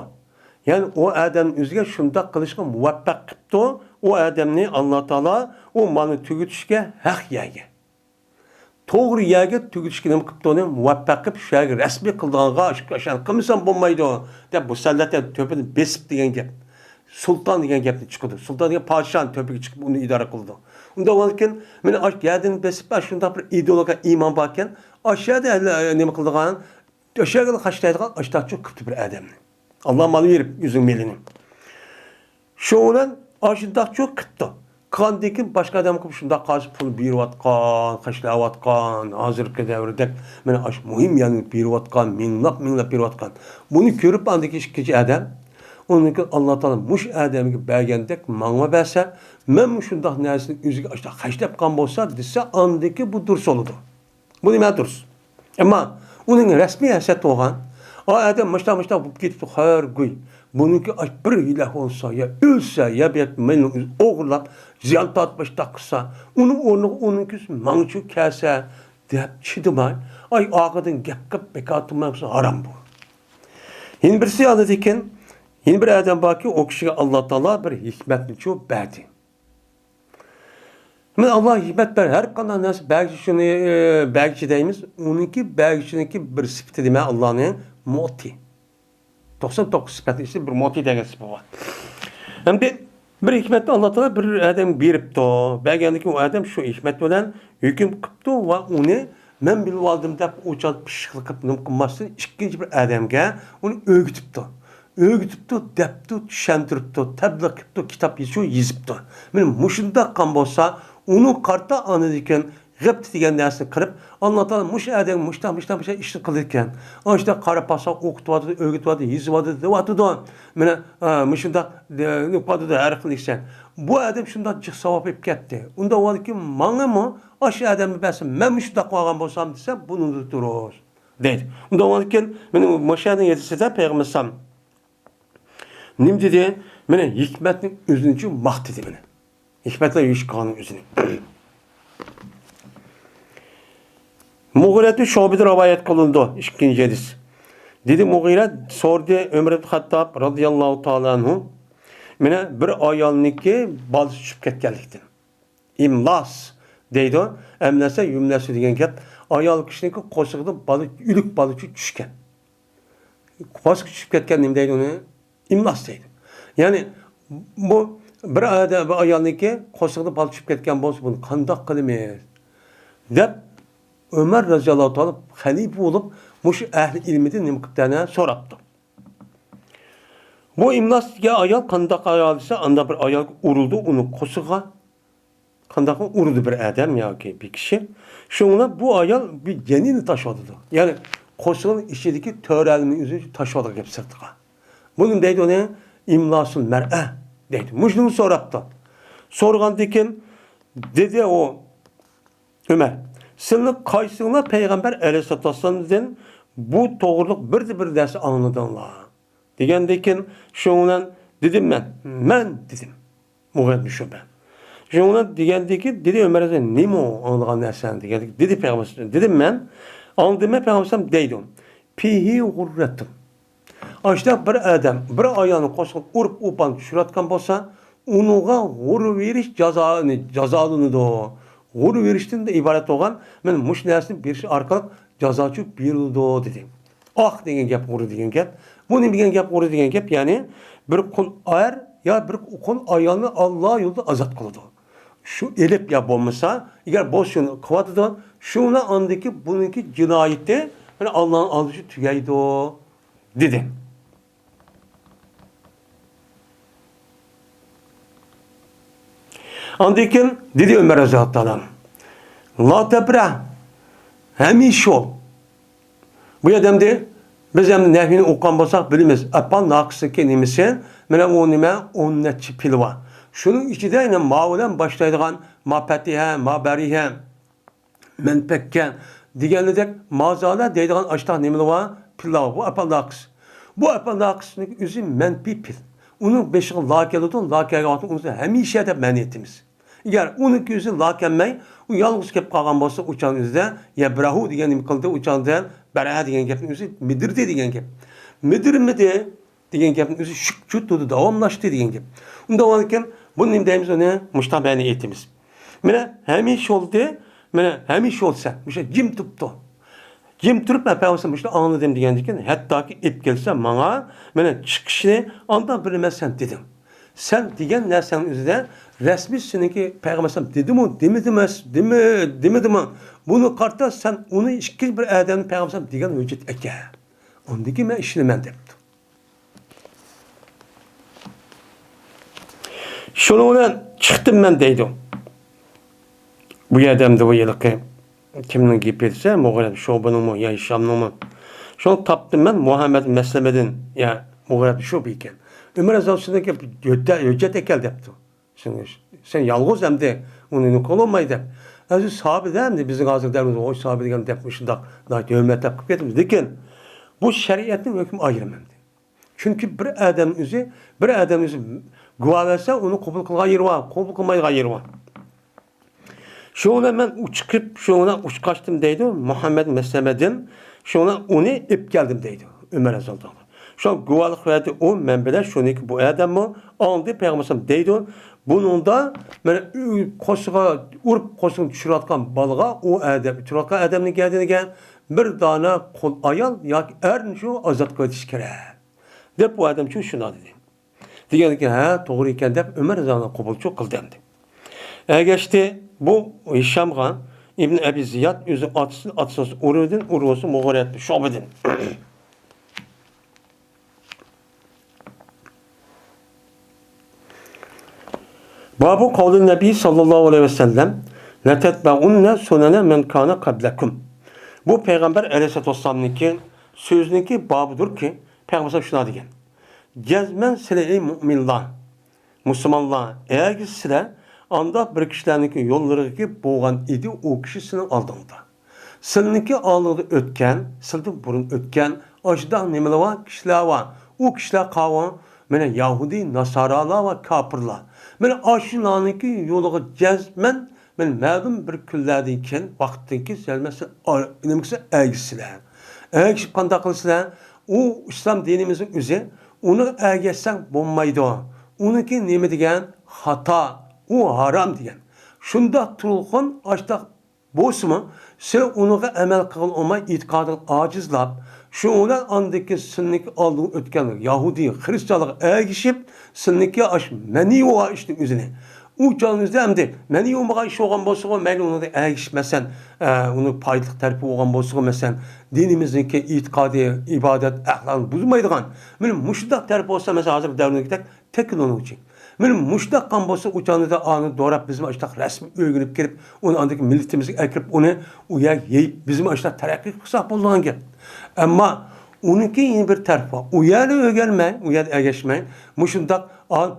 Yani o adam o'ziga shundoq qilishga muvaffaq qipti. O adamni Allah Taala o malni tugutishga haq yega. To'g'ri yega tugutishga nima qipti, muvaffaq qilib shu yerga rasmiy qilganga ashkan qilmasam bo'lmaydi deb musallat to'pini besib degan gap. Sultan degan gapni chiqdi. Sultan degan podshohning to'piga chiqib uni idora qildi. Unda bo'lgan meni ash yerdan besib shundoq bir ideologiya iymon bor ekan, ash yerda nima qildigan, o'sha yerga qashtaydigan ashtachi qilibdi bir odamni. Allah malı verip yüzün melini. Şo'dan aşındaq çok qipti. Qandekin başqa adam qilib shundoq qazib pul berayotgan, qashlayotgan, hozirgi davrda mana ash muhim yani berayotgan, minglab berayotgan. Buni ko'rib andiki ikkinchi adam onunki Allah Taala mush adamga bergandek manga bersa, men shundoq narsani o'ziga ashta qashlab qolgan bo'lsa, desa andiki bu durs oladi. Bu nima durs? Ammo uning rasmiy asat bo'lgan o adam mashta bo'lib ketibdi har gün. Bununki bir ilah olsa ya ölse ya bir meni o'g'irlab ziyon tortmashda qilsa, uning o'rniga uningki mangchu kelsa deb chidamay, ay og'idan gap qilib bekatmaqsa harom bu. Yana birisi oladi ekan, yana bir adam borki, o kishiga Allah Taala bir hikmatni cho'p berdi. Men Allah hikmat ber, her qanday narsa belki shuni belki deymiz, uningki belki bir sifati dema Allohning moti. 99 sifat işte bir moti degan sifat var. Hem de bir hikmetni Allah Taala bir adam beripti. Bergandiki o adam şu hikmet bilan hukm qilibdi va uni men bilib oldim deb o'chal pishqilib qilmasdan ikkinchi bir odamga uni o'rgatibdi. O'rgatibdi, debdi, tushuntiribdi, tabliq qilibdi, kitob yozibdi. Men mushunda qilgan bo'lsa, uni qarta anadikan g'ibt degan narsani qilib, Allah Taala mush adam mushta ishni qilarkan. O'shda qarab pasa o'qityapti, o'rgatyapti, yozyapti, deyapti. Mana mushunda niqodida har xil ishlar. Bu adam shunda savob olib ketdi. Unda o'lki, menga o'sha odamni bersin, men shunda qilgan bo'lsam desa, buni durust deydi. Unda o'lki, meni mashana yetisida payg'ambar sam nim dedi? Mana hikmatning o'zini maqtadi meni. Hikmatlar yishqonning o'zini. Muğiret-i Şobe'de rivayet kılındı. İkinci hadis. Dedi Muğiret sordu Ömer ibn Hattab radıyallahu ta'ala anhu. Mene bir ayolniki balı tushib ketganlikdan. İmlas deydi. Emlese yumlasi degan gap. Ayol kishiniki qo'shig'ida ulik balı tushgan. Qo'shig tushib ketgan nima deydi uni? İmlas deydi. Ya'ni bu bir ayolniki qo'shig'ida balı tushib ketgan bo'lsa, buni qandoq qilamiz deb Ömer radıyallahu ta'ala halife olup muş ehli ilmidi nima qilibdani so'rabdi. Bu imlasga ayol qandoq ayol ise anda bir ayol urildi uni qo'sig'iga. Qandoq urildi bir odam yoki bir kishi. Shunga bu ayol bir janini tashladi. Ya'ni qo'sig'ining ichidagi to'ralni o'zini tashladi deb sirtqa. Buni deydi uni imlasul mar'a deydi. Mushuni so'rabdi. So'rgandan keyin dedi o Ömer Seni qaysinglar Peygamber Aleyhisselatü Vesselam'dan bu doğruluk bir ders anladınlar. Degandan şundan dedim men dedim. Muğet Şube. Şundan degandan dedi Ömer'e nima anlagan narsan degandan dedi Peygamber dedim men anladım Peygamber deydi. Pihi gurratum. Aşta bir adam bir ayağını qo'shib urib upan tushirayotgan bo'lsa, unuga g'urur verish jazolini G'urur verishdan da iborat bo'lgan, men mush narsani berish orqali jazochi berildi dedi. Degan gap g'urur degan gap. Bu nima degan gap g'urur degan gap, ya'ni bir qul ya bir qul ayolni Alloh yo'lida ozod qiladi. Shu elib ya bo'lmasa, agar boshini qilyotdi, shuni andiki buniki jinoyati, mana Allohning oldida tugaydi dedi. Andikin dedi Ömer Hazretleri. La tebra. Hemiş ol. Bu adam de Biz hem nehvini okuyan bolsak bilimiz. Apal naqsiki nimesi? Mene o nime? 10 neçe pil var. Şunun içinde yine ma'ulen başlaydıgan ma fatiha, ma bariha, men pekken degenledek mazala deydigan açtaq nimeli var? Pilla bu apal naqs. Bu apal naqsının üzü menfi pil. Onun beşiği la keludun, la kelgatın onu hemişe de men etimiz. Eğer onun yüzü la kelmey, o yalnız kep qalğan bolsa uçan üzde yebrahu degen nima qildi uçanda baraha degen gapning o'zi midirdi degen gap. Midirmidi degen gapning o'zi shukchu tudi davomlashdi degen gap. Unda bo'lgan bu nima deymiz uni mushtabani etimiz. Mana hamish oldi, mana hamish olsa, o'sha jim turibdi. Jim turib apamsa o'sha anladim degandikin, hattoki ip kelsa menga mana chiqishni ondan bilmasam dedim. Sen degan narsaning o'zida resmi seninki payg'ambar dedimi, demedimi? Bunu qarta sen onu ikki bir adamni payg'ambar degan hujjat aka. Ondaki men ishlaman debdi. Şunu bilan chiqdim men deydi. Bu adamda bu yilqi kimning gapi etse, Mughirab Shobaningmi yo Shamningmi. Şunu tapdım ben Muhammed Meslemedin ya Mughirab Shob ekan. Ömer Azalçı'daki hüccet ekel depti. Sen yalğız hem de onu kolonmayı dep. Azı sahabe dem de bizim hazır derimiz o sahabe degen depmişin da hürmet yapıp getimiz. Lekin bu şeriatın hükmü ayrımındı. Çünkü bir adam üzü guva verse onu kabul kılga yeri var, kabul kılmayga yeri var. Şuna ben çıkıp şuna uçkaçtım deydi Muhammed Meslemedin. Şuna onu ip geldim deydi Ömer Azal'dan. Şu guvalık verdi o menbeler şunu ki bu adam mı aldı peygamberim deydi. Bunun da koşuğa urup koşuğunu düşüratkan balığa o adam düşüratkan adamın geldiğine gel bir tane kol ayal ya er şu azat koyduğu kere. De bu adam şuna dedi. Diyen ki ha doğru iken de Ömer Azam'dan kabul çok kıldı hem de. Geçti bu Şam'gan İbn Ebi Ziyad yüzü atsız Urvas'ın Mughirab Şobedin. Babu kavli Nebi sallallahu aleyhi ve sellem letetbe'unne sunene men kana kablekum. Bu Peygamber aleyhissalatü vesselam'nınki sözününki babıdır ki Peygamber şuna degen. Gezmen sile-i müminler, Müslümanlar, eğer ki sile anda bir kişilerinki yolları ki boğan idi o kişisinin aldığında. Silinki aldığı ötken, sildi burun ötken, aşıda nemeli var, kişiler var. O kişiler kavan, mene Yahudi, Nasaralar ve kapırlar. Mene aşılarınki yolu cezmen, mene məlum bir küllerdeyken, vaxtdaki selmesi, nemkisi əgisiler. Əgisi qanda qılsılar, o İslam dinimizin üzü, onu əgəsən bulmaydı o. Onunki nemi degen? Hata, o haram degen. Şunda turulğun açtaq boşmu, sen onuğa əməl qıl olmay, itikadın acizlab, şu ona andaki sınık aldığı ötkenlik, Yahudi, Hristiyanlık əgişip, sınıkı aş, məni oğa işte üzüne. O canınızda hem de, məni oğa iş oğan bolsuğu, məni onu da əgişmesen, onu paylık tərpi oğan bolsuğu mesen, dinimizdeki itikadi, ibadet, əhlakını buzmaydıgan. Benim muşdak tərpi olsa mesela hazır devrine gitek, tekin onun için. Benim muşdak kan bolsa uçağınızda anı doğrap bizim açtak resmi öğünüp gelip, onu andaki milletimizi ekirip onu uya yiyip bizim açtak terakki kısa bolduğun gibi. Ama onunki yeni bir taraf var. Uyanı öğrenmeyin, uyanı ergeçmeyin. Muşdak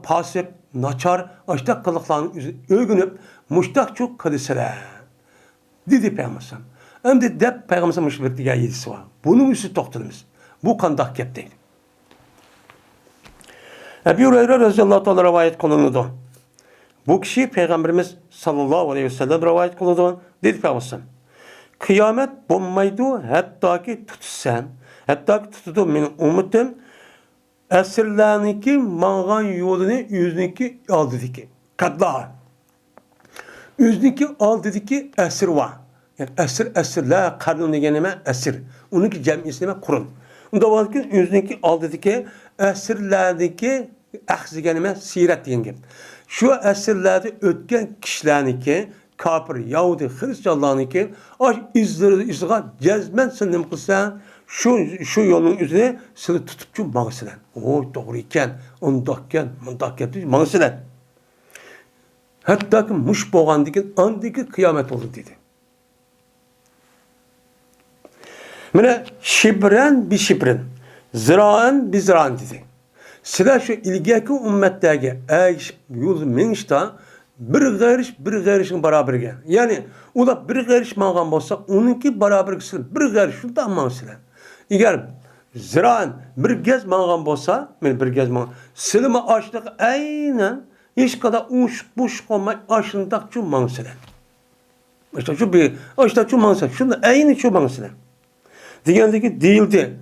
pasif, naçar, açtak kılıklarını öğünüp, muştak çok kadiseler. Dedi Peygamber. Hem de dep Peygamber müşriklik diye yedisi var. Bunun üstü doktorumuz. Bu kandak kep değil. Ebu Hureyre radıyallahu anh rivayet kılındı. Bu kişi Peygamberimiz sallallahu aleyhi ve sellem rivayet kılındı. Dedi Peygamber. Kıyamet bulmaydı hatta ki tutsan, hatta ki tutudu min ummetim esirlerinki mağan yolunu yüzünki al dedi ki. Kadlar. Yüzünki al dedi ki esir var. Yani esirler karnın degenime esir. Onunki cemiyesine kurun. Onda var ki yüzünki al dedi ki esirlerdeki ahzigenime siret degen. Şu esirlerde ötken kişilerinki kapır, Yahudi, Hristiyanlarınki aş izleri cezmen sınım kılsan şu yolun üzerine seni tutup mağısılan. O doğru iken, ondakken, mundakken mağısılan. Hatta ki muş boğan dikin andaki kıyamet olur dedi. Mine şibren bir şibren, ziraen bir ziraen dedi. Sizler şu ilgaki ümmetteki yol minişta bir gayrışın beraberge. Yani o da bir gayrış mağan olsa onunki beraber bir gayrış şunda mağsılar. Eğer ziraen bir gez mağan olsa, bir gez mağan, silme açlık aynen hiç kadar uç buş olmak aşındak şu mağsılar. İşte şu bir, işte şu mağsılar, şunda aynı şu mağsılar. Diyendeki değildi.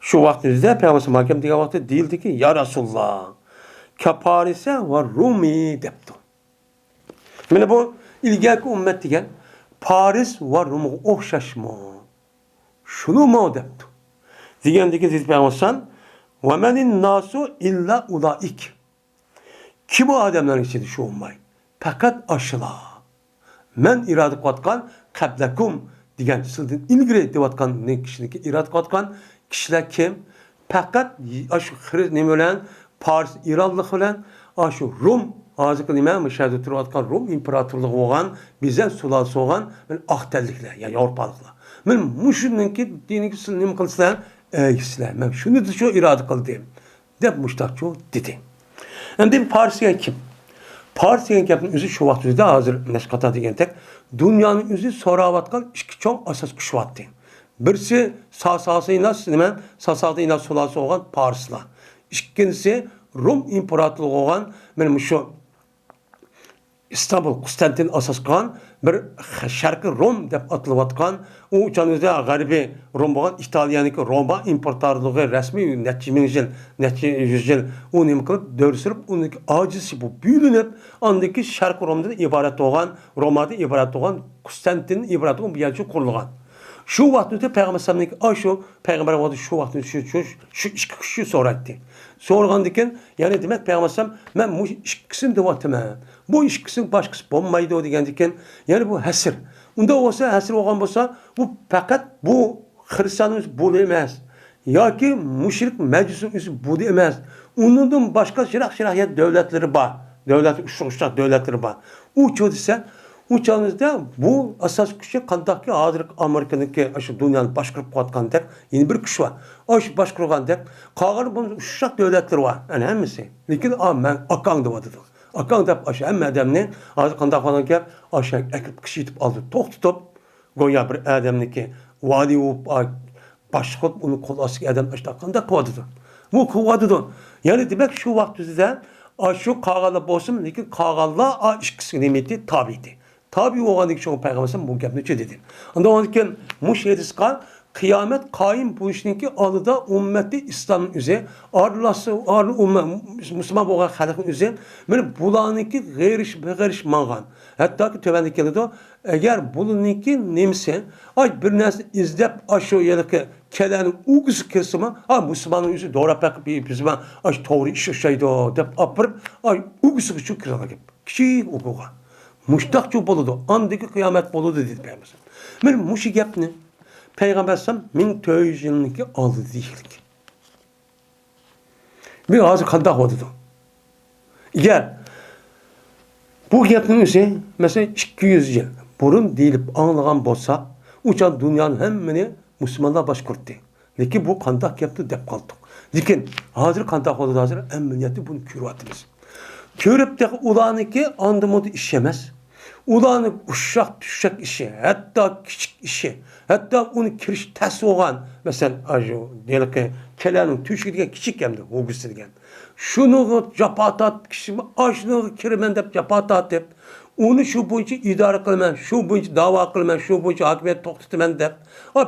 Şu vaktimizde Peygamber Hakem diye vakti değildi ki ya Resulullah Kaparise ve Rumi depti. Yani bu ilgili ümmet diyen Paris ve Rum'a okşaşma. Şunu mu depti. Diyendeki Peygamber ve menin nasu illa ulaik. Kim o adamların içinde şu ummay? Fakat aşıla. Men iradı katkan kablekum diyen sildin ilgili devatkan ne kişideki iradı katkan kişiler kim? Fakat aşı Hriz ne bilen Pars İranlık bilen aşı Rum azıcık nime müşahede turvatkan Rum imparatorluğu olan bize sulası olan ahtellikler yani Avrupalıklar. Men muşununki dini sınırım kılsalar eğisler. Men şunu da şu iradı kıldım. Dep muştakçı dedi. Hem de Parsiyen kim? Parsiyen yapın üzü şu vakti hazır neskata diyen tek dünyanın üzü soravatkan iki çok asas kuşvattı. Birisi sasası inas demen sasası inas sulası olan Parsla. İkincisi Rum imparatorluğu olan benim şu İstanbul, Konstantin asas kılan bir şarkı Rom dep atılıvatkan o uçanızda garibi Rom olan İtalyaniki Roma imparatorluğu resmi netçi yüzyıl onu imkılıp dörsürüp ondaki acısı bu büyülünüp andaki şarkı Rom'da ibaret olan Roma'da ibaret olan Konstantin ibaret olan bir yerci kurulgan. Şu vaktinde Peygamber Sallallahu şu Peygamber vaktinde şu vaktinde şu kişi sorattı. Sorgandıkken yani demek Peygamber Sallallahu ben bu ikisini de vaktime. Bu ikisinin başkası olmaydı o diyendikken yani bu hasır. Onda olsa hasır olan olsa bu fakat bu Hristiyanımız bu demez. Ya ki müşrik meclisin bu demez. Onun başka şirah devletleri var. Uşak devletleri var. Uçuyor ise uçağınızda bu asas kişi kandaki hazır Amerika'daki şu dünyanın başkırıp katkan dek yeni bir kişi var. O iş başkırıkan dek kalan bu uşak devletleri var. Yani hemisi. Lakin ben akan da vardı. Akan da aşağı hem adamın hazır kandak falan ki aşağı ekip kişi itip aldı. Tok tutup goya bir adamniki vali olup başkırıp onu kol askı adam aşağı kandak kovadıdı. Bu kovadıdı. Yani demek şu vaktimizde şu kağala bozum lakin kağalla işkisi nimeti tabiydi. Tabi o anki şu peygamberin bu gapni dedi. Onda anki muş yediskan kıyamet kaim bu işinki alıda ümmeti İslam'ın üzeri arlası Müslüman olan halkın üzeri böyle bulanınki gayriş mağan. Hatta ki tövendeki de eğer bulununki nemse ay bir nesne izlep aşağı yerdeki kelenin uğuz kesimi Müslümanın üzeri doğru pek bir Müslüman ay doğru iş şeydi o dep apırıp ay uğuz şu kiralık kişi uğuğa. Muştakçı boludu. Andaki kıyamet boludu dedi Peygamber. Men muşi gapni Peygamber sam 1400 yılınki aldı değildik. Bir ağzı kandak oldu. Eğer bu gapnin üzeri mesela 200 yıl burun deyilip anlayan bolsa uçan dünyanın hemmini Müslümanlar başkurttu. Lakin bu kandak yaptı dep kaldık. Lakin hazır kandak oldu hazır emniyeti bunu kürvatımız. Körüp de ulanıki andımı işemez. Ulanı uşak düşecek işi, hatta küçük işi, hatta onu kiriş ters olan, mesela diyelim ki kelenin tüşü diye küçük geldi, o güçlü geldi. Şunu capatat kişi, şunu kirimen de capatat hep, onu şu boyunca idare kılmen, şu boyunca dava kılmen, şu boyunca hakimiyet toktumen de,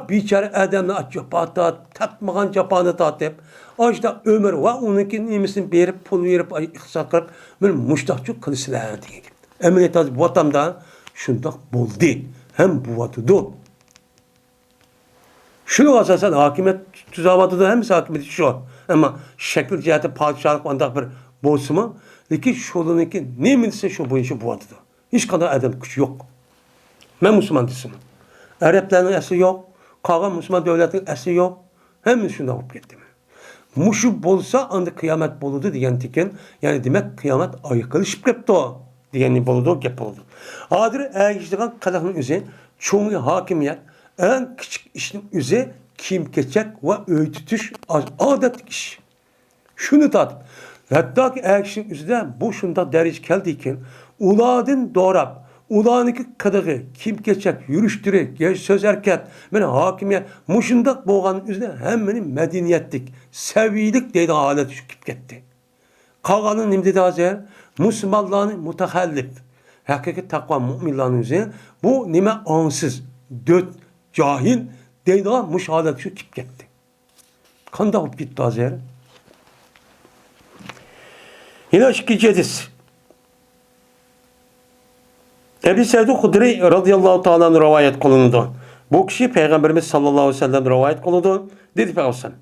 biçare adamla capatat, tatmagan capanı tat hep, işte ömür var, onunki nimesin berip, pul verip, iktisat kırıp, böyle muştakçı kılısılar diye. Emniyet az bu vatamda şundak buldu. Hem bu vatıdı. Şunu asasen hakimiyet tüzavatıda hem hakimiyeti şu. Ama şekil cihati padişahlık andak bir bozma. Lakin şolununki ne bilse şu boyunca bu vatıdı. Hiç kadar adam gücü yok. Ben Müslüman desin. Arapların esli yok. Kalan Müslüman devletinin esli yok. Hem şundan olup gitti. Muşu bolsa anda kıyamet boludu diyen tiken. Yani demek kıyamet ayıkılışıp gitti o. Diyeni boludu, gep oldu. Adır eğiştiğin kadının üzeri çoğunluğu hakimiyet en küçük işin üzeri kiyim keçek ve öy tutuş adetlik iş. Şunu tatip. Hatta ki erkişin üzerinde bu şunda derece keldiyken uladın doğrap, ulanıki kadığı, kim keçek, yürüştürü, söz erket, beni hakimiyet, muşundak boğanın üzerinde hemenin medeniyetlik, seviyelik deydi alet şüküp gitti. Kağanın nimdedi azer, Müslümanlığın mutakallif, hakiki takva müminlerin üzerinde bu nime ansız, dört, cahil deydi muşahalet şüküp gitti. Kanda olup gitti azer. Yine şikayetiz. Ebu Said Hudri radıyallahu ta'ala'nın rivayet kılındı. Bu kişi Peygamberimiz sallallahu aleyhi ve sellem rivayet kılındı. Dedi Peygamber.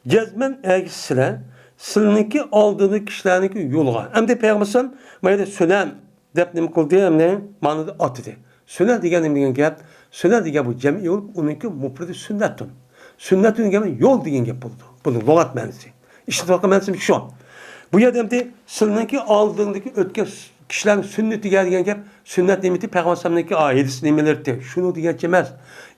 Cezmen ergisine siliniki aldığını kişilerinki yolga. Hem de Peygamber mayda sönen depnim kıldı hem de manada at dedi. Sünnet degen gap, sünnet degen bu cemi yol onunki mufredi sünnetun. Sünnetun degen yol degen gap buldu. Bunun logat manası. İşte bakın manası şu. Bu yerdemde siliniki aldığındaki ötke kişilerin sünneti geldiğin gibi sünnet nimeti Peygamber'deki hadis nimelerdi. Şunu diyeceğiz.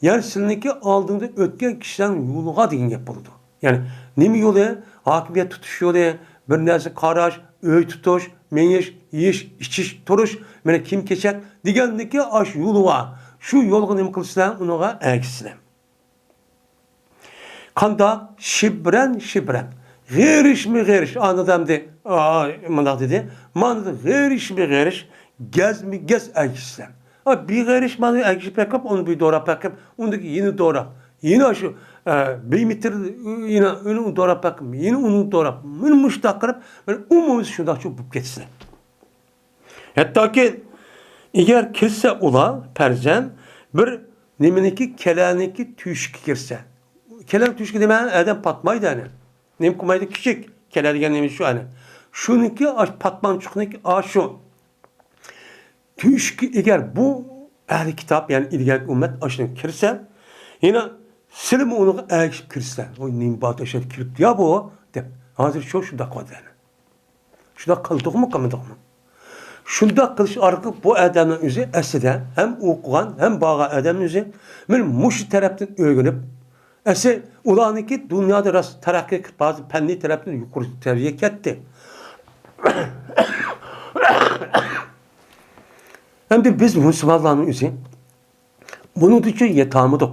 Yani siliniki aldığında ötke kişilerin yoluğa diyen yapıldı. Yani nimi yolu, hakimiyet tutuş yolu, bir neresi karaş, öğü tutuş, meyiş, yiyiş, içiş, turuş, yani kim keçek, diğerindeki aş yoluğa, şu yolgu nimi kılsılar, onuğa erkisine. Kanda şibren şibren. Geriş mi geriş anladım de mandak dedi. Mandak geriş mi geriş gez mi gez erkisler. Bir geriş mandak erkis pekap onu bir doğra pekap ondaki yeni doğra. Yine şu bir metre yine onu doğra pekap yine onu doğra. Bunu müştakırıp böyle umumuz şunda çok bu geçsin. Hatta ki eğer kirse ula perzen bir nimeniki keleniki tüşk kirse. Kelen tüşk demeyen adam patmaydı yani. Nem kumaydı küçük. Keler diyen neymiş şu hani. Şununki patman çıkınınki şu. Tüşki eğer bu ehli kitap yani ilgili ümmet aşına kirse yine silim onu erkek kirse. O nimbat aşağı kirip ya bu de. Hazır şunda kaldı yani. Şunda kaldık mı kalmadık mı? Şunda kılış arka bu adamın yüzü eside hem okuyan hem bağa adamın yüzü benim muş taraftan öğrenip ese ulanıki dünyada rast terakki bazı penni tarafından yukarı seviye etti. Hem de biz Müslümanların yüzü bunun için yetamıdık.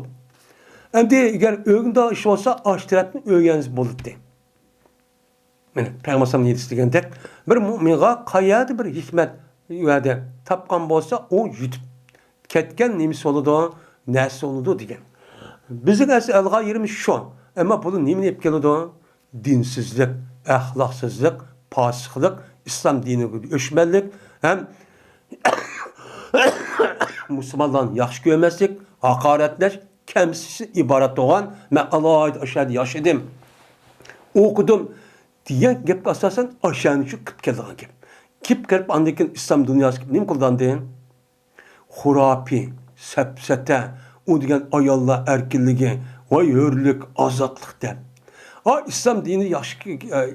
Hem de eğer öğünde iş olsa aş tarafından öğreniniz bulurdu. Yani Peygamber yedisi degende bir müminga kayadı bir hikmet yerde tapkan bolsa o yutup ketken nemisi oludu, nesi oludu degen. Bizim elga yerimiz şu. Ama bunu nemin hep geliyordu? Dinsizlik, ahlaksızlık, pasıklık, İslam dini öşmellik, hem Müslümanların yaxşı görmezlik, hakaretler, kemsisi ibaret olan, ben Allah'a ait aşağıda yaşadım, okudum diye gep asasen aşağıda şu kıp geldiğin gibi. Kip gelip andakin İslam dünyası gibi neyim kullandığın? Hurapi, sepsete, o degen ayalla erkinliği ve yörlük, azatlık der. İslam dini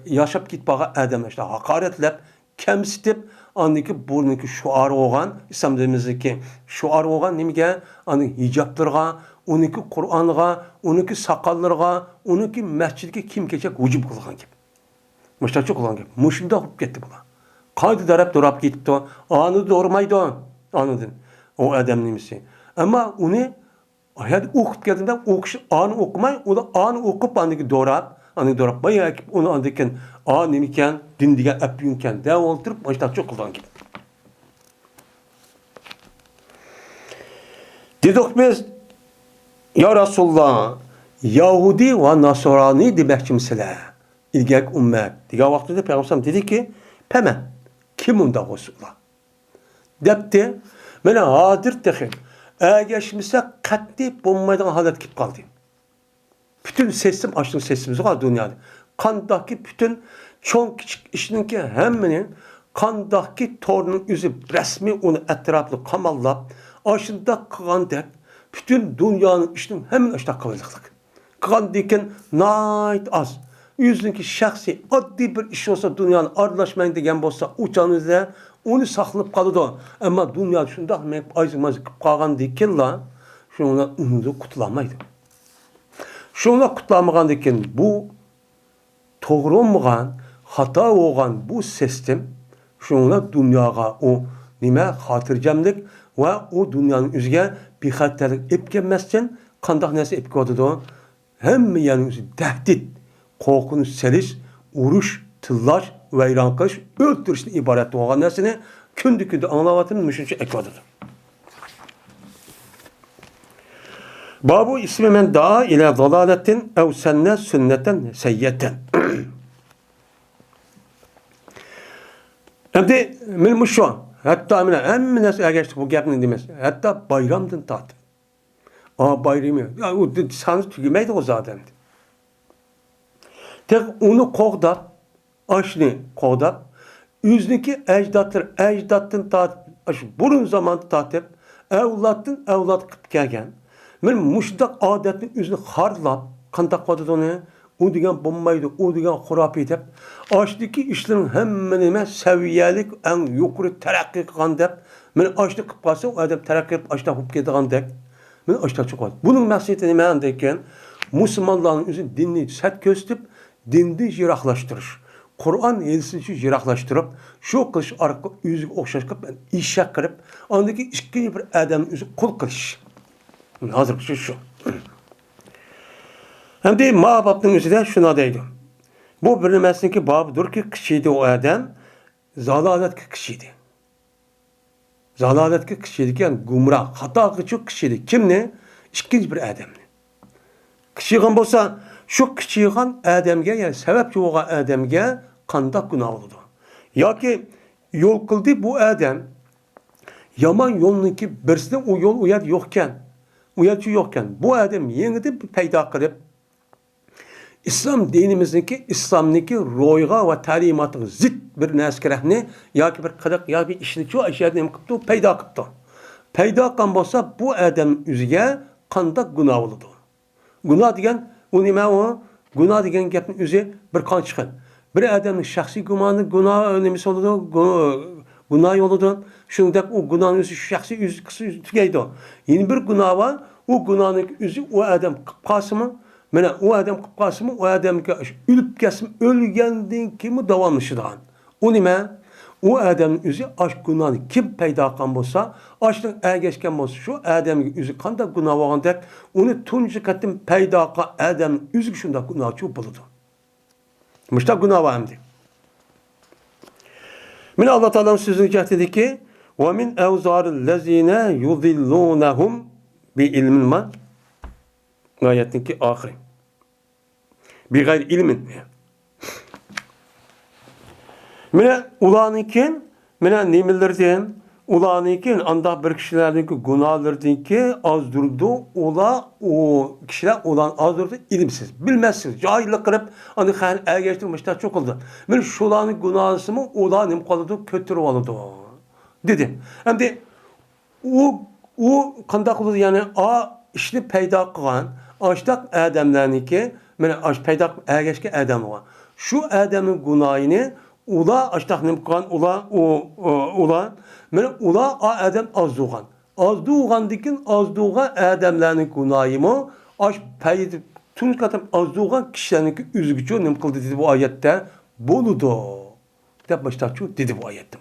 yaşap git bağa adamlar işte hakaretlep, kemsitip, andaki burnundaki şuarı olan, İslam dinimizdeki şuarı olan nemige, andaki hicaplarga, onunki Kur'an'a, onunki sakallarga, onunki mescidge kim keçek vücub kılgan gibi. Müştahçı kılgan gibi. Müşinde hop gitti buna. Kaydı darap durap gitti. Anı doğurmaydı. Anladın. O adam nemisi. Ama onu hayat okup geldiğinde anı okumay, o da anı okup andaki doğrap, andaki doğrap bayağı ki onu andaki anı nemiken, dindigen öpüyünken devam oldurıp müştahçı kılgan gibi. Dedik biz ya Resulullah Yahudi ve Nasrani demek kimseler ilgek ümmet. Diğer vakitte Peygamber dedi ki peme kim onda Resulullah depti mene hadir tehim geçmişse katli bulmaydan halet kip kaldı. Bütün sesim açtığın sesimiz var dünyada. Kandaki bütün çok küçük işininki hemmenin kandaki torunun yüzü resmi onu etraflı kamallap aşında kıgandak bütün dünyanın işinin hemen aşağıda kalacaklık. Kıgan diken nait az. Yüzünki şahsi addi bir iş olsa dünyanın arlaşmayın degen olsa uçağınızda onu saklanıp kalıdı. Ama dünya şunda ayzımazı kıp kalan diken la şuna unudu kutulamaydı. Şuna kutlanmagandan keyin bu to'g'ri olmagan, xato bo'lgan bu sistem şuna dunyoga o nima xotirjamlik va o dunyoning o'ziga bexatarlik olib kelmasdan qanday narsa olib keladi? Hamma yani tahdid, qo'rqinch selish, urush, tillash, vayron qilish, o'ltirishdan iborat bo'lgan narsani kunda anglayotimiz, shuncha aytadi. Babu ismi men daa ila dalaletin ev senne sünneten seyyeten. Hem de milmuş şu an. Hatta emine nasıl ergeçtik bu gapni demez. Hatta bayramdan tat. Bayramı. Ya o sanız tükümeydi o zaten. Tek onu koğdap, aşını koğdap, yüzdeki ecdatın tat, burun zaman tatip, evlat kıp gelgen. Men muşdak adetini üzünü harlap, kandak kodadı onu, o digen bombaydı, o digen hurapi edip, aşdaki işlerin hemmenime seviyelik en yukarı terakki kılan dep, men aşdı kıpkası o adam terakki edip aşda hop kedigan dek, men aşda çıkmadı. Bunun məqsədi ne deyken, Müslümanların üzün dinini set göstüp, dindi jiraklaştırış. Kur'an elisici jiraklaştırıp, şu kılış arka yüzü okşaşkıp, işe kırıp, andaki ikinci bir adamın yüzü kul kılış. Hazır şu. Hem de ma'babның üzerinde şuna deydi. Bu bilinmesin ki babıdır ki kişiydi o adam, zalaletki kişiydi. Zalaletki kişiydi yani gumrah, hata kıçı kişiydi. Kim ne? İkinci bir adam. Kişiğin bolsa, şu kişiğin adamga, yani sebepçi olan adamga kandak günah oldu. Ya ki yol kıldı bu adam, yaman yolun ki birisinde o yol uyad yokken, uyarıcı yokken bu adam yeniden peyda kılıp İslam dinimizdeki İslam'daki royga ve talimatı zıt bir neskerehni ya ki bir kılık ya bir işlikçi aşağıdan kıptı peyda kıptı. Peyda kan bolsa bu adam üzüge kandak günah oldu. Günah degen o nime o? Günah degen gapın üzü bir kan çıkın. Bir adamın şahsi günah nemesi oldu. Günah yoludur. Şundaki o günahın üzü şahsi yüzü kısı tükeydi. Yeni bir günah var. O günahın üzü o adam kıpkası mı? Mene o adam kıpkası mı? O adam ki ölüp kesim ölgenden kimi davamlışıdan. O nime? O adamın üzü aşk günahını kim peyda kan bolsa, aşkın ergeçken bolsa şu adamın üzü kanda günah olan dek onu tuncu katın peyda kan adamın üzü şunda günah çok buludu. Müşta günah var hem de. Min Allah Teala'nın sözünü dedi ki: "Ve min evzarillezine yudillunhum bi ilmin ma." Ayetin ki ahiri. Bi gayri ilmin. Mine ulanıkin, mine nimelerden ulanıkin anda bir kişilerdeki günahlardan ki azdurdu ola o kişiler olan azdurdu ilimsiz, bilmezsiz, cahillik kırıp hani xan ergeçtirmişler çok oldu. Mine şulanın günahısı mı ola nim kalıdı kötürü oldu dedi. Hem de o kandak oldu yani işini peyda kılan aştak adamlarını ki mine peyda ergeçki adam var. Şu adamın günahını ula aştak nimkan ula ula adam azduğan. Azduğan dikin azduğa adamların günahımı aş peyda tüm katım azduğan kişilerin üzgücü nimkıldı dedi bu ayette boludu. De başta şu dedi bu ayette.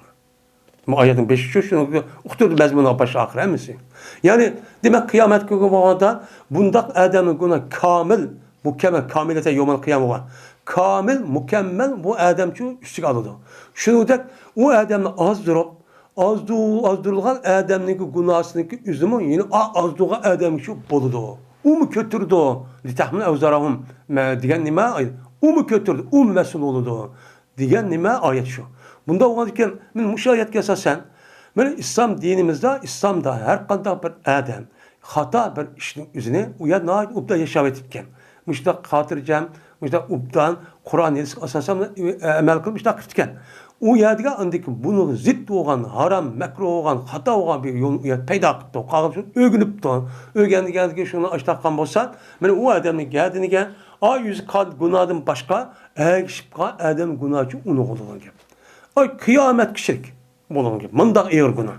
Bu ayetin 5 şunu okudu mezmunu baş ahire misin? Yani demek kıyamet günü vaada bundak adamın günah kamil mükemmel kamilete yevmel kıyam var. Kamil, mükemmel bu adam için üstü aldı. Şunu da o adamı azdırılgan adamın günahsındaki üzümü yine azdığı adam için boludu. O mu kötürdü o? Litahmin evzarahum diyen nime o mu kötürdü? O mu mesul oldu? Diyen nime ayet şu. Bunda olan ki müşahit esasen İslam dinimizde İslam'da her kadar bir adam hata bir işin üzerine uyanığa ubda yaşavetipken. Müştak hatırcam, müştak ubdan Kur'an asasen emel kılıp müştak kırtken. O yadiga andaki bunun zıt olan, haram, mekruh olan, hata olan bir yol peyda kıptı. Kalkıp ögünüptü. Ögendi şunu açtakkan bolsa, o adamın geldiğini gel, yüzü kad günahdan başka, adam günahçı onu olan gibi. Ay kıyamet kişilik. Bolun gibi. Mındak eğer günah.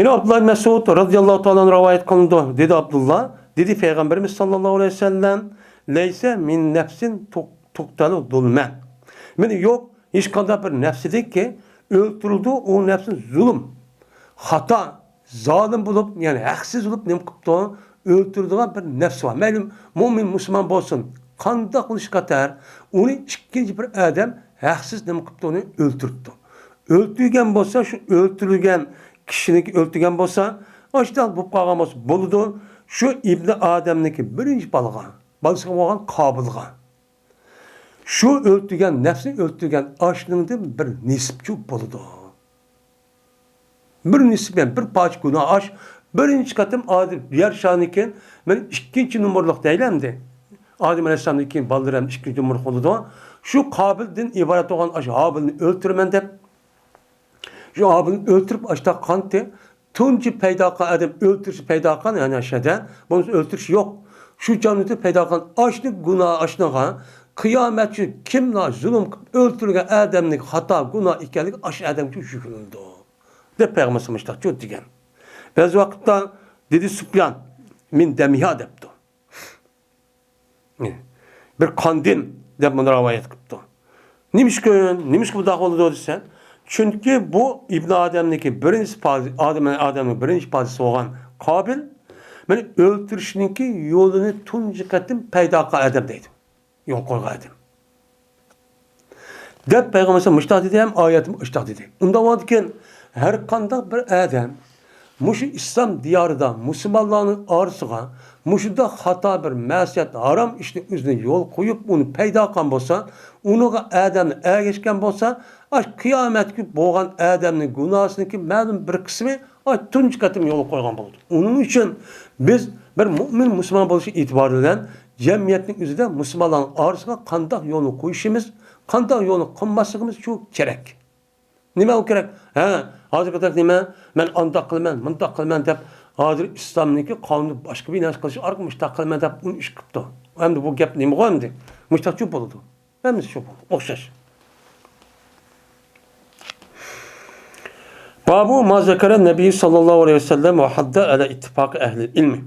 Yine Abdullah Mesud radıyallahu ta'ala rivayet kılındı. Dedi Abdullah, dedi Peygamberimiz sallallahu aleyhi ve sellem, leyse min nefsin tuktalu zulmen. Yani yok, hiç kadar bir nefsidir ki öldürüldü, o nefsin zulüm, hata, zalim bulup, yani haksız bulup ne yapıp öldürdüğü bir nefs var. Məlim mümin Müslüman olsun, kanda kılış katar, onu ikinci bir adam haksız ne yapıp onu öldürdü. Öldürgen bolsa, şu öldürülgen kişilik öldürgen bolsa, açtan bu kağamız buludu. Şu İbn Adem'deki birinci balığa, balığa olan kabılğa. Şu öldürgen, nefsini öldürgen aşlığında bir nisipçi buludu. Bir nisip, bir paç günah aş, birinci katım Adem, yer şanıken, ben ikinci numaralık değilimdi. Adem Aleyhisselam'da ikinci balırım, ikinci numaralık oldu. Şu Kabil'den ibaret olan aş, Habil'ini öldürmen de, şu Habil'ini öldürüp açta kantı, tuncu peyda kan adam öldürüş peyda kan yani aşağıda, bunun öldürüş yok. Şu canlıda peyda kan açlık günah açlığa, kıyametçi kimle zulüm öldürgen adamlık hata günah ikenlik aş adam ki şükürüldü. De Peygamber sallallahu çok diyen. Bazı vakitte dedi Süfyan min demiha depti. Bir kandin de bunu rivayet kıptı. Nimiş ki bu dağ oldu sen? Çünkü bu İbn Adem'deki birinci pazi, Adem'in birinci pazisi olan Kabil, ben öldürüşününki yolunu tuncu katım peyda Adem deydim. Yol koyga Adem. Dep Peygamber'e müştah dedi hem ayetim müştah dedi. Onda varken her kanda bir Adem, muşu İslam diyarında Müslümanların arasına, muşuda hata bir mesiyet, haram işin üzerine yol koyup onu peyda kan bolsa, onu Adem'le geçken bolsa, kıyamet günü boğan Adem'in günahsındaki məlum bir kısmı tunç katım yolu koygan buldu. Onun için biz bir mümin Müslüman buluşu itibariyle cemiyetin üzerinde Müslümanların arasına kandak yolunu koyuşumuz, kandak yolunu konmasımız çok gerek. Nime o gerek? Hazır kadar nime? Ben andak kılmen, mındak kılmen deyip, hazır İslam'daki kanunu başka bir inanç kılışı arka müştak kılmen deyip bunu iş kıptı. Hem de bu gep nime o hem de. Müştak çok buldu. Hem de çok buldu. Okşaş. Babu ma zekere Nebi sallallahu aleyhi ve sellem ve hadde ala ittifak ehli ilmi.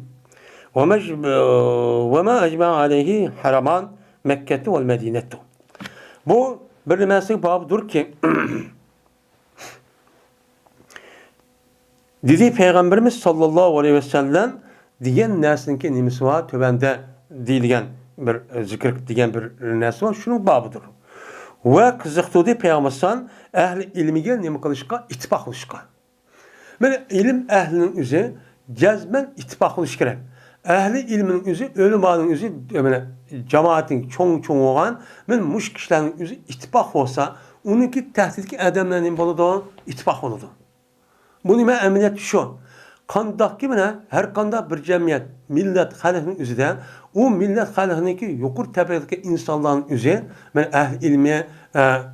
Ve ma ecma aleyhi haraman Mekke'tu vel Medine'tu. Bu bir mesele babudur ki dedi Peygamberimiz sallallahu aleyhi ve sellem diyen neslinki nimisi var, tövende deyilgen bir zikir diyen bir nesli var, şunun babıdır. Ve kızıqtığı Peygamber'san ehli ilmiye nimi kılışka, ittifak kılışka. Böyle ilim ehlinin üzü cezmen ittifak kılış gerek. Ehli ilmin üzü, ölüm alın üzü, cemaatin çoğun olan, ben muş kişilerin üzü ittifak olsa, onunki tehditki edemlerinin boludu, ittifak olurdu. Bu nime emniyet şu. Kandak gibi ne? Her kanda bir cemiyet, millet halkının üzerinde, o millet halkındaki yukur tepedeki insanların üzerinde, ben ehl ilmiye,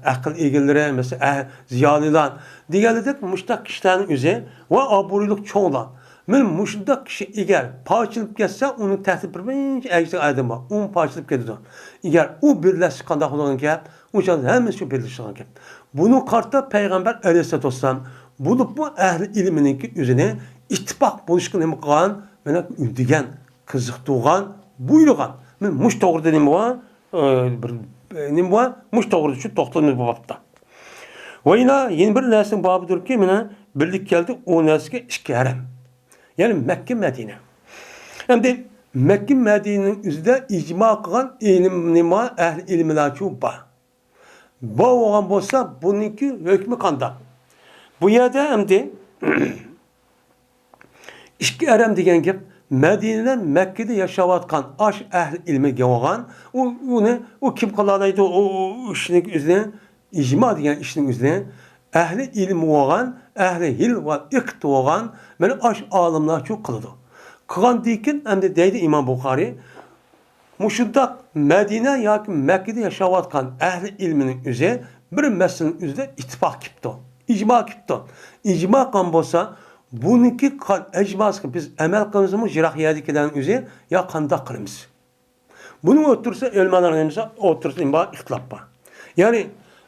akıl ilgilileri, mesela ziyalılar, diğerleri müştak kişilerin üzerinde ve aburuluk çoğulan. Ben müştak kişi eğer parçalıp geçse, onun tehdit bir eksik adım var. Onu parçalıp geçiyor. Eğer o birleşik kandak olan ki, o zaman hemen şu birleşik olan ki. Bunu kartta Peygamber Aleyhisselatü Vesselam bulup bu ehli ilminin üzerine ittifak buluşkun hem kılan, bana ündügen, kızıqtıgan, buyurgan. Ben muş doğru dedim bu, ne bu? Muş doğru şu toxtalımız bu babda. Ve yine yeni bir neslin babıdır ki, bana birlik geldi, o nesline iki harem. Yani Mekke Medine. Hem de Mekke Medine'nin üzerinde icma kılan ilim nima ehli ilmiler çoğu var. Bu olan bolsa bununki hükmü kanda. Bu yerde hem de iki erem degen gep Medine'den Mekke'de yaşavatkan aş ehli ilmi geoğan o kim kaladaydı o işinin üzerine icma degen işinin üzerine ehli ilmi olan ehli hil ve ikt olan beni aş alimler çok kılıdı. Kılan dikin hem de deydi İmam Bukhari muşuddak Medine ya ki Mekke'de yaşavatkan ehli ilminin üzerine bir meselenin üzerine ittifak kipti. İcma kipti. İcma kan bolsa bununki kan ecması biz emel kılımızı jirak yedikilerin üzerine ya kanda kılımız. Bunu otursa ölmelerin otursa imba ihtilaf var. Yani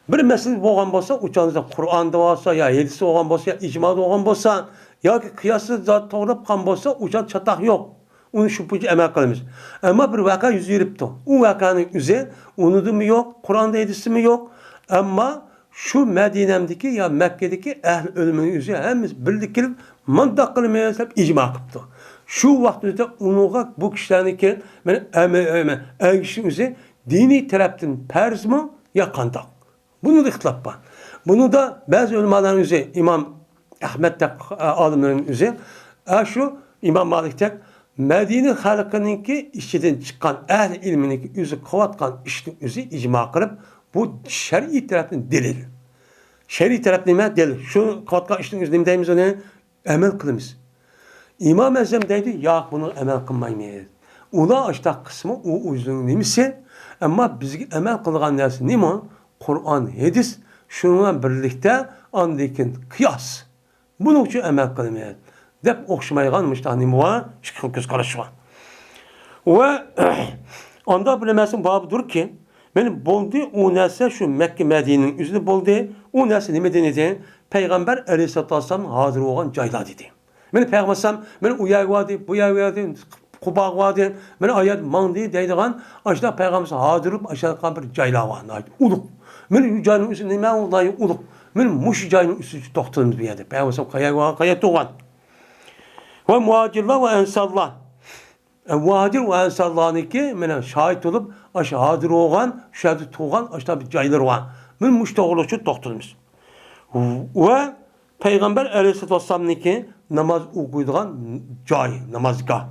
bir mesele boğan bolsa uçağınızda Kur'an'da olsa ya hadisi boğan bolsa ya icmada boğan bolsa yoki qiyosni zot to'g'ri qolgan bo'lsa, o'sha chatoq yo'q. Uni shu bo'yicha amal qilamiz. Ammo bir voqea yuz beribdi. U voqeaning o'zi unidimi yo'q, Qur'onda hadisimi yo'q. Ammo shu Madinamdagi yo Makkadagi ahli o'limining o'zi hammamiz birlik kelib, mundoq qilmaymiz deb ijmo qilibdi. Shu vaqtda unuga bu kishilarniki mana ayishning o'zi diniy tarafdan farzmi yo qandoq? Buni ixtilof bor. Buni da ba'zi ulamolarning o'zi Imom Ahmad olimlarning o'zi shu Imom Malikdek Madina xalqininki ichidan chiqqan ahli ilminiki o'zi qilayotgan ishning o'zi ijmo qilib, bu shar'iy tarafdan dalil. Shar'iy taraf nima? Dalil. Shu qilayotgan ishning o'zi nima deymiz uni? Amal qilamiz. İmam Azam deydi, yo'q, buni amal qilmaymiz. Ular ashtaq qismi u o'zining nimasi, ammo bizga amal qilgan narsa nima? Qur'on, hadis, shunga birlikda ondekin qiyos. Buning uchun amal qilmaymiz deb o'xshamaygan mushtaq nima bor? Ikki ko'z qarash bor. Va onda bir narsa bordirki, meni bo'ldi u narsa shu Makka Madinaning o'zida bo'ldi. U narsa nima dedi? Payg'ambar alayhisolatu vasallam hozir bo'lgan joylar dedi. Meni peygambersem, meni uyak vardı, bu yak vardı, kubak vardı, meni ayet mandi deydiğen, aşağı peygamberse hazırlıp aşağı bir cayla var, uluk. Meni cayının üstünde ne olayı uluk. Meni muş cayının üstünde doktorumuz bir yerde. Peygambersem kayak var, kayak doğan. Ve muhacirler ve ensarlar. Muhacir ve ensarlar'ın ki, meni şahit olup aşağı hazır olan, şahit doğan aşağı bir caylar var. Meni muş doğruluğu doktorumuz. Ve Peygamber Aleyhisselatü Vesselam'ın ki namaz okuyduğun joy, namazgah.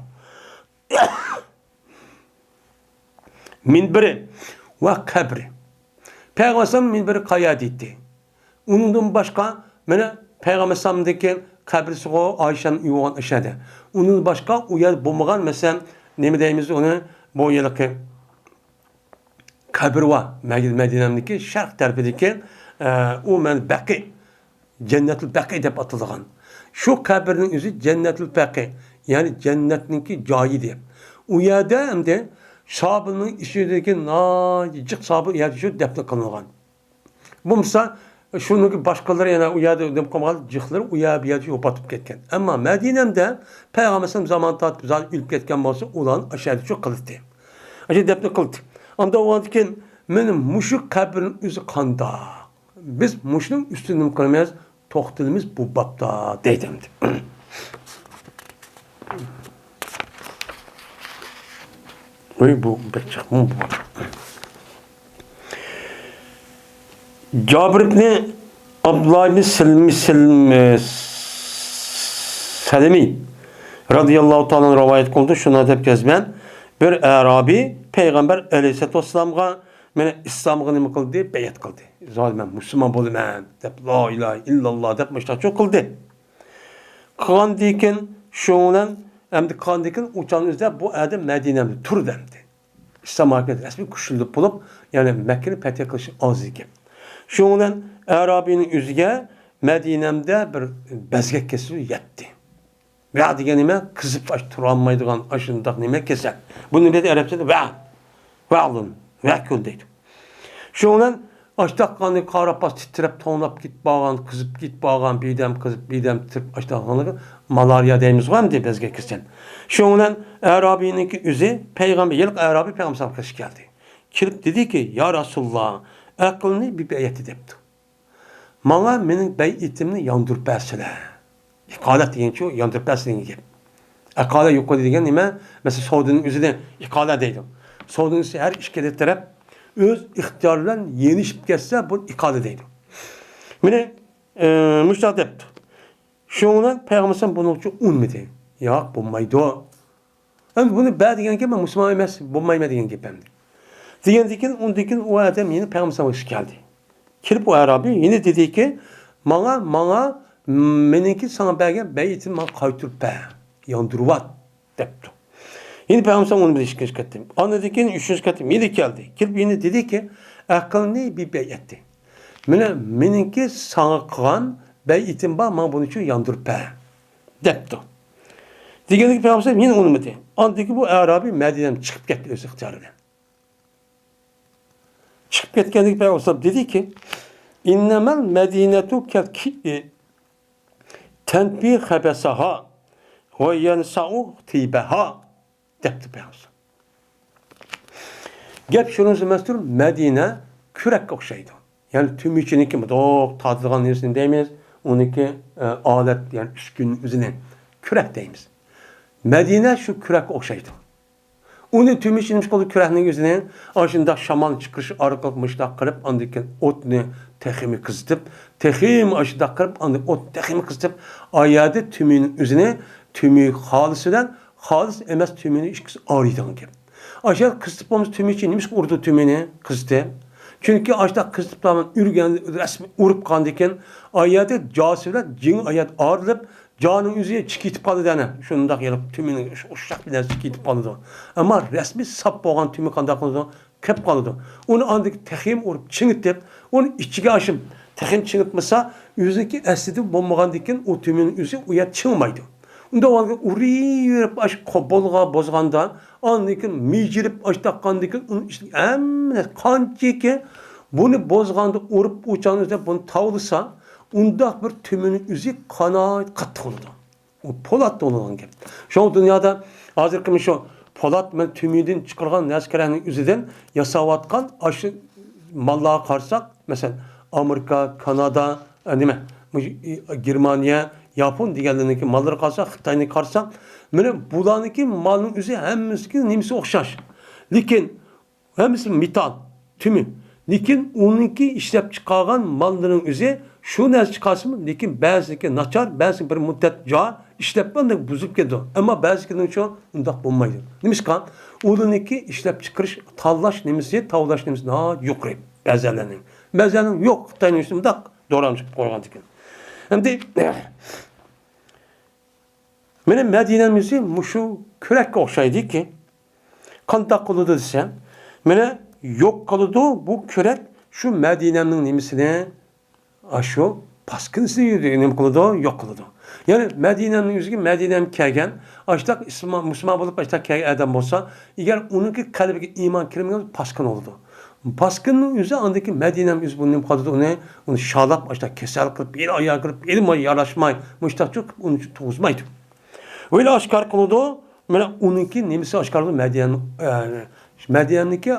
Minberi ve kabri. Peygamber minberi kayat etti. Ondan başka, bana Peygamber'deki kabrisi o Ayşe'nin yuvan aşağıda. Ondan başka uyar bulmagan mesela ne mi deyimiz onu bu yılki kabri var. Medine'deki şark tarafındaki o men Baki. Cennetül Baki deb atılgan. Şu kabirning o'zi Cennetül Baki, ya'ni cennetninki joyi deb. U yerda hamda sahobaning ichidagi nojiq sahoba yerda shu dafn qilingan. Bo'lmasa shuniki boshqalari yana u yerda deb qolgan jiqlar u yerda bu yerda yo'qotib ketgan. Ammo Madinada Payg'ambar zamon tortib zal o'lib ketgan bo'lsa, ularni ashadi shu qildi. Ashadi dafn qildi. Unda o'tgan meni mushu qabrning o'zi qandoq? Biz mushning üstünü qilmaymiz. To'xtalimiz bu babda deydim. Oy bu bekçak mı bu? Cabir ibn Abdullah ibn Selimi radıyallahu ta'ala rivayet kıldı. Şuna dep gezmen. Bir Arabi Peygamber Aleyhisselatü Vesselam'a meni İslam'ı nima qildi? Bayat qildi. Zolim Müslüman bo'laman deb la ilahe illallah deb mushtaç qildi. Qandikin shundan endi qandikin uçanızda bu adam Medine'de tur demdi. İslam hareketi resmi kushilib bo'lib, ya'ni Mekkani fath qilish oz ekan. Shundan Arabiyning o'ziga Medine'de bir bezgak kesili yetdi. Va degan nima? Qizib tura olmaydigan ashundaq nima kesal. Buni dedi arabchada va'lun vakul deydi. Şundan açtaqanı qarapas titrep tonlap git bağan, kızıp git bağan, bidem kızıp bidem titrep açtaqanı malariya deyimiz var mı diye bezge kesen. Şundan Arabi'ninki üzü peygamber yılk Arabi peygamber sallallahu geldi. Kirip dedi ki ya Resulullah aklını bir beyet edipti. Bana benim beyetimni yandırıp bersile. İkalet deyin ki yandırıp bersile gibi. Akale yok dediğin nime? Mesela Saudi'nin üzerinde ikale deydim. Saudi'nin her işkede taraf öz ihtiyarlarla yenişip geçse bu ikade deydi. Mine müştahat yaptı. Şundan Peygamber bunu için unmedi. Ya bulmaydı o. Ama bunu ben diyen ki ben Müslüman emez, bulmayma diyen ki ben. Diyen o adam yine Peygamber'e hoş geldi. Kirip o Arabi yine dedi ki bana meninki sana belge beyitin bana kaytırıp be. Yandırıvat depti. Yine Peygamber onu bir işkence ettim. Anladı ki üçüncü katım yine geldi. Kirip yine dedi ki aklını bir beyetti. Meninki sana kılan beyitin bana bunun için yandırıp be. Depti. Diğer ki Peygamber yine onu mu dedi. Anladı ki bu Arabi Medine'den çıkıp gitti öz ihtiyarıyla. Çıkıp gitkendik Peygamber dedi ki innemel medinetu tenbih habesaha ve yensa'u tibeha depti Peygamber. Gep şunun demestir, Medine kürek okşaydı. Yani tüm içindeki tadılgan neresini deyimiz, onunki alet yani üskün üzerine kürek deyimiz. Medine şu kürek okşaydı. Onu tüm içinmiş kolu küreknin yüzüne aşında şaman çıkış arıkılmışda kırıp andıkken otunu tehimi kızıtıp tehim aşında kırıp andık ot tehimi kızıtıp ayadı tümünün üzerine tümü halısıdan halis emez tümünü işkisi ağrıydan gibi. Aşağı kızıtmamız tümü için neymiş urdu tümünü kızıtı. Çünkü aşağıda kızıtmamın ürgen resmi urup kandıkken ayadı casılar cin ayat ağrılıp canın yüzüye çıkıtıp kalı dene. Şundak gelip tümünü uşak bir çıkıtıp kalıdı. Ama resmi sap boğan tümü kandak kalıdı. Kep kalıdı. Onu andık tehim urup çıngıtıp onu içine aşım. Tehim çıngıtmasa yüzündeki esidi bombağan dikken o tümünün yüzü uyat çıngmaydı. Onda o anda uriyip aş bolga bozgandan andıkken micirip aş takkandıkken onun işte emne kancıke bunu bozganda urup uçağınızda bunu tavlısa unda bir tümünün yüzü kana katı oldu. O Polat olan gibi. Şu an dünyada hazır şu Polat men tümüdün çıkargan neskerenin yüzüden yasavatkan aşı mallığa karsak mesela Amerika, Kanada, değil mi? Germaniya, Japon diğerlerindeki malları karsak, Xitay'ını karsak, böyle bulanıki malın yüzü hemisi nimsi okşaş. Lakin hemisi metal, tümü. Lakin onunki işlep çıkargan malların yüzü şu ne çıkarsın? Lakin bazıki naçar, bazı bir müddet ca işlepten de bozup gidiyor. Ama bazıkinin şu undak bulmaydı. Demiş kan, onunki işlep çıkarış tallaş nemisi, tavlaş nemisi daha yukarı bezellerinin. Bezellerinin yok. Xitay'ın üstünde doğranmış koygan diken. Hem de benim Medine'mizi muşu kürek okşaydı ki kandak kılıdı desem bana yok kılıdı bu kürek şu Medine'nin nimisine aşu paskın istediği nim kılıdı yok kılıdı. Yani Medine'nin yüzü Medine'm kergen açtak Müslüman olup açtak kergen adam olsa eğer onunki kalbi iman kirmiyor paskın oldu. Paskının yüzü andaki Medine'm yüzü bunun kılıdı onu şalap açtak keser kılıp bir ayağı kılıp elim ayı yaraşmay müştak çok onu tozmaydı. Öyle aşkar kılıdı mesela onunki nemisi aşkar kılıdı Medine'ninki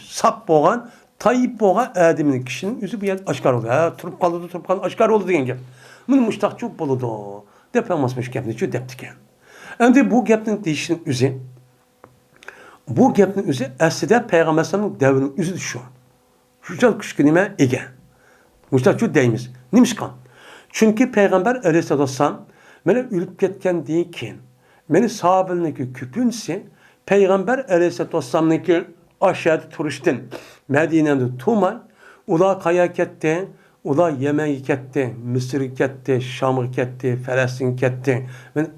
sap boğan Tayyip boğa Adem'in kişinin yüzü bir yer aşkar oldu. Ha, turup kaldı aşkar oldu diyince. Bunu müştak çok buludu. Depamasmış gepni çok deptike. Hem de bu gepnin değişinin yüzü bu gepnin yüzü aslında Peygamber Sallallahu devrinin yüzü düşüyor. Şu kışkınime ege. Müştak çok deyimiz. Nimiş kan? Çünkü Peygamber Aleyhisselatü Vesselam beni ölüp ketken deyken beni sahabelerindeki küpünse Peygamber Aleyhisselatü Vesselam'daki aşağıda turistin Medine'de tuğmay, ula kaya ketti, ula Yemen ketti, Mısır ketti, Şam ketti, Filistin ketti,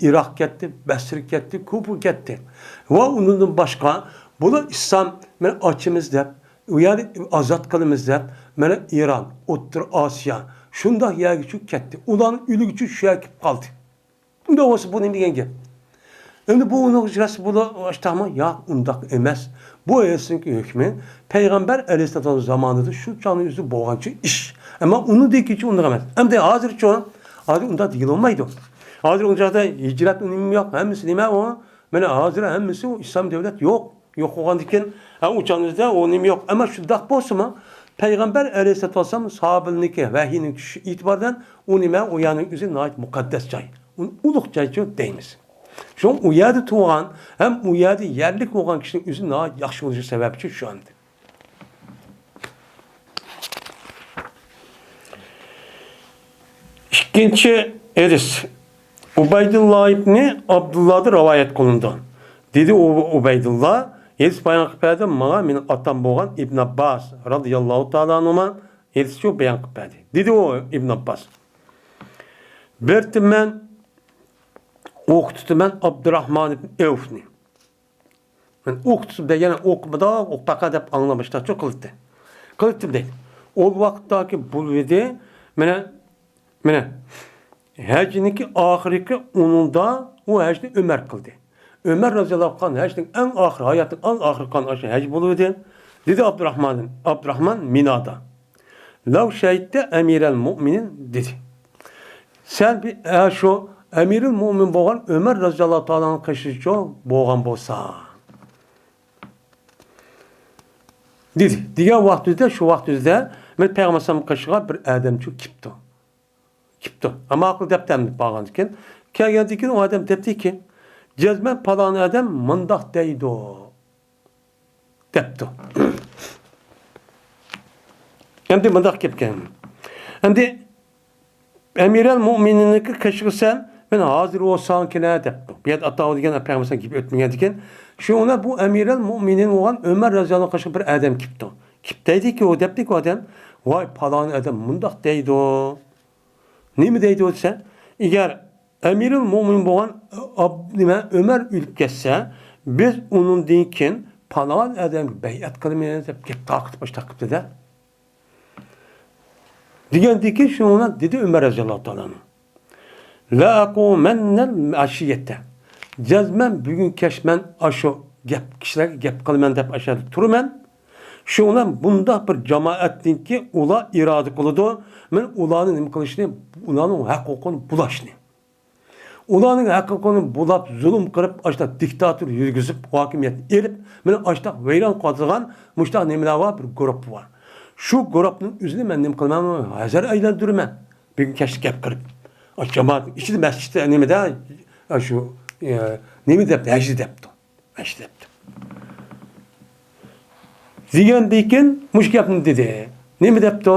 Irak ketti, Basra ketti, Kufa ketti. Ve onun başka, bunu İslam açımızda, yani azat kılımızda, İran, Orta Asya, şunda yer gücü ketti. Ulan ülü gücü şu yer kaldı. Bunda olsa bunu bilgen. Şimdi bu onun hücresi bunu açtığıma ya undak emez. Bu ayatsınki hükmü Peygamber Aleyhisselatü zamanıdır şu canı yüzü boğancı iş. Ama onu dekici undak emez. Hem de hazır çoğun hazır unda değil olmaydı. Hazır onca hicret önemi yok. Hem Müslüman o. Bana hazır hem Müslüman İslam devlet yok. Yok olan diken uçağınızda o önemi yok. Ama şu dak bosuma Peygamber Aleyhisselatü Vesselam sahabelerindeki vahiyinin itibardan o nime o yanın yüzü nait mukaddes cay. Uluk cay deyimiz. Şu an uyadı tuğan hem uyadı yerlik olan kişinin yüzü daha yaxşı olacak sebepçi şu anda. İkinci edis. Ubeydullah İbni Abdullah'da rivayet kılındı. Dedi Ubeydullah, edis bayan kıpaydı bana min atam boğan İbn Abbas radıyallahu ta'ala anhuma edis şu bayan kıpaydı. Dedi o İbn Abbas. Bertim ben okututu ben Abdurrahman ibn Evf'ni. Ben okututu da yani okumada okbaka dep anlamışlar. Çok kılıktı. Kılıktı değil. O vakittaki bulvede mene hecindeki ahireki onunda o hecini Ömer kıldı. Ömer radıyallahu anh hecinin en ahir hayatın en ahir kan aşı hec bulvede. Dedi Abdurrahman Mina'da. Lav şehitte emirel müminin dedi. Sen bir şu Emirül Mu'min boğan Ömer radıyallahu ta'ala'nın kışıcı boğan bolsa. Dedi. Diğer vaxtda şu vaxtda men Peygamber sallallahu kışığa bir adamçı kipti. Kipti. Ama akıl deptem bağlandı ki. Kelgendi ki o adam depti ki cezmen palan adam mındak deydi o. Depti. Hem mındak kipken. Hem de Emirel Mu'minin'inki kışkısan ben hazır olsan ki ne depti. Bir atağı diyen Peygamber gibi ötmeyen diken. Şu ona bu Emirel Mu'minin olan Ömer radıyallahu kışkı bir adam kipti. Kipteydi ki o depti ki o adam vay palan adam mındak deydi o. Ne mi deydi o ise? Eğer Emirül Mu'min olan Ömer ülüp geçse biz onun dinkin palan adam beyat kılmayacağız hep git takip baş takip eder. Diyendi ki şu ona dedi Ömer radıyallahu ta'ala. La aqumennel aşiyette. Cezmen bugün keşmen aşı gep kişiler gep kılmen dep aşağı turmen. Şu ona bunda bir cemaattin ki ula iradı kılıdı. Men ulanın nima qilishni, ulanın huquqini bulashni. Ulanın huquqini bulab, zulm qilib, ashta diktator yurgizib, hokimiyat elib, men ashta vayron qiladigan mushtaq nimalar bor, bir guruh bor. Shu guruhning o'zini men nima qilaman, hazar aylantirman. Bugun kashf gap qilib. Jamoat ichida masjidda nimada shu nima deb hajdi debdi. Hajdi debdi. Degandekin mush gapni dedi. Nima debdi?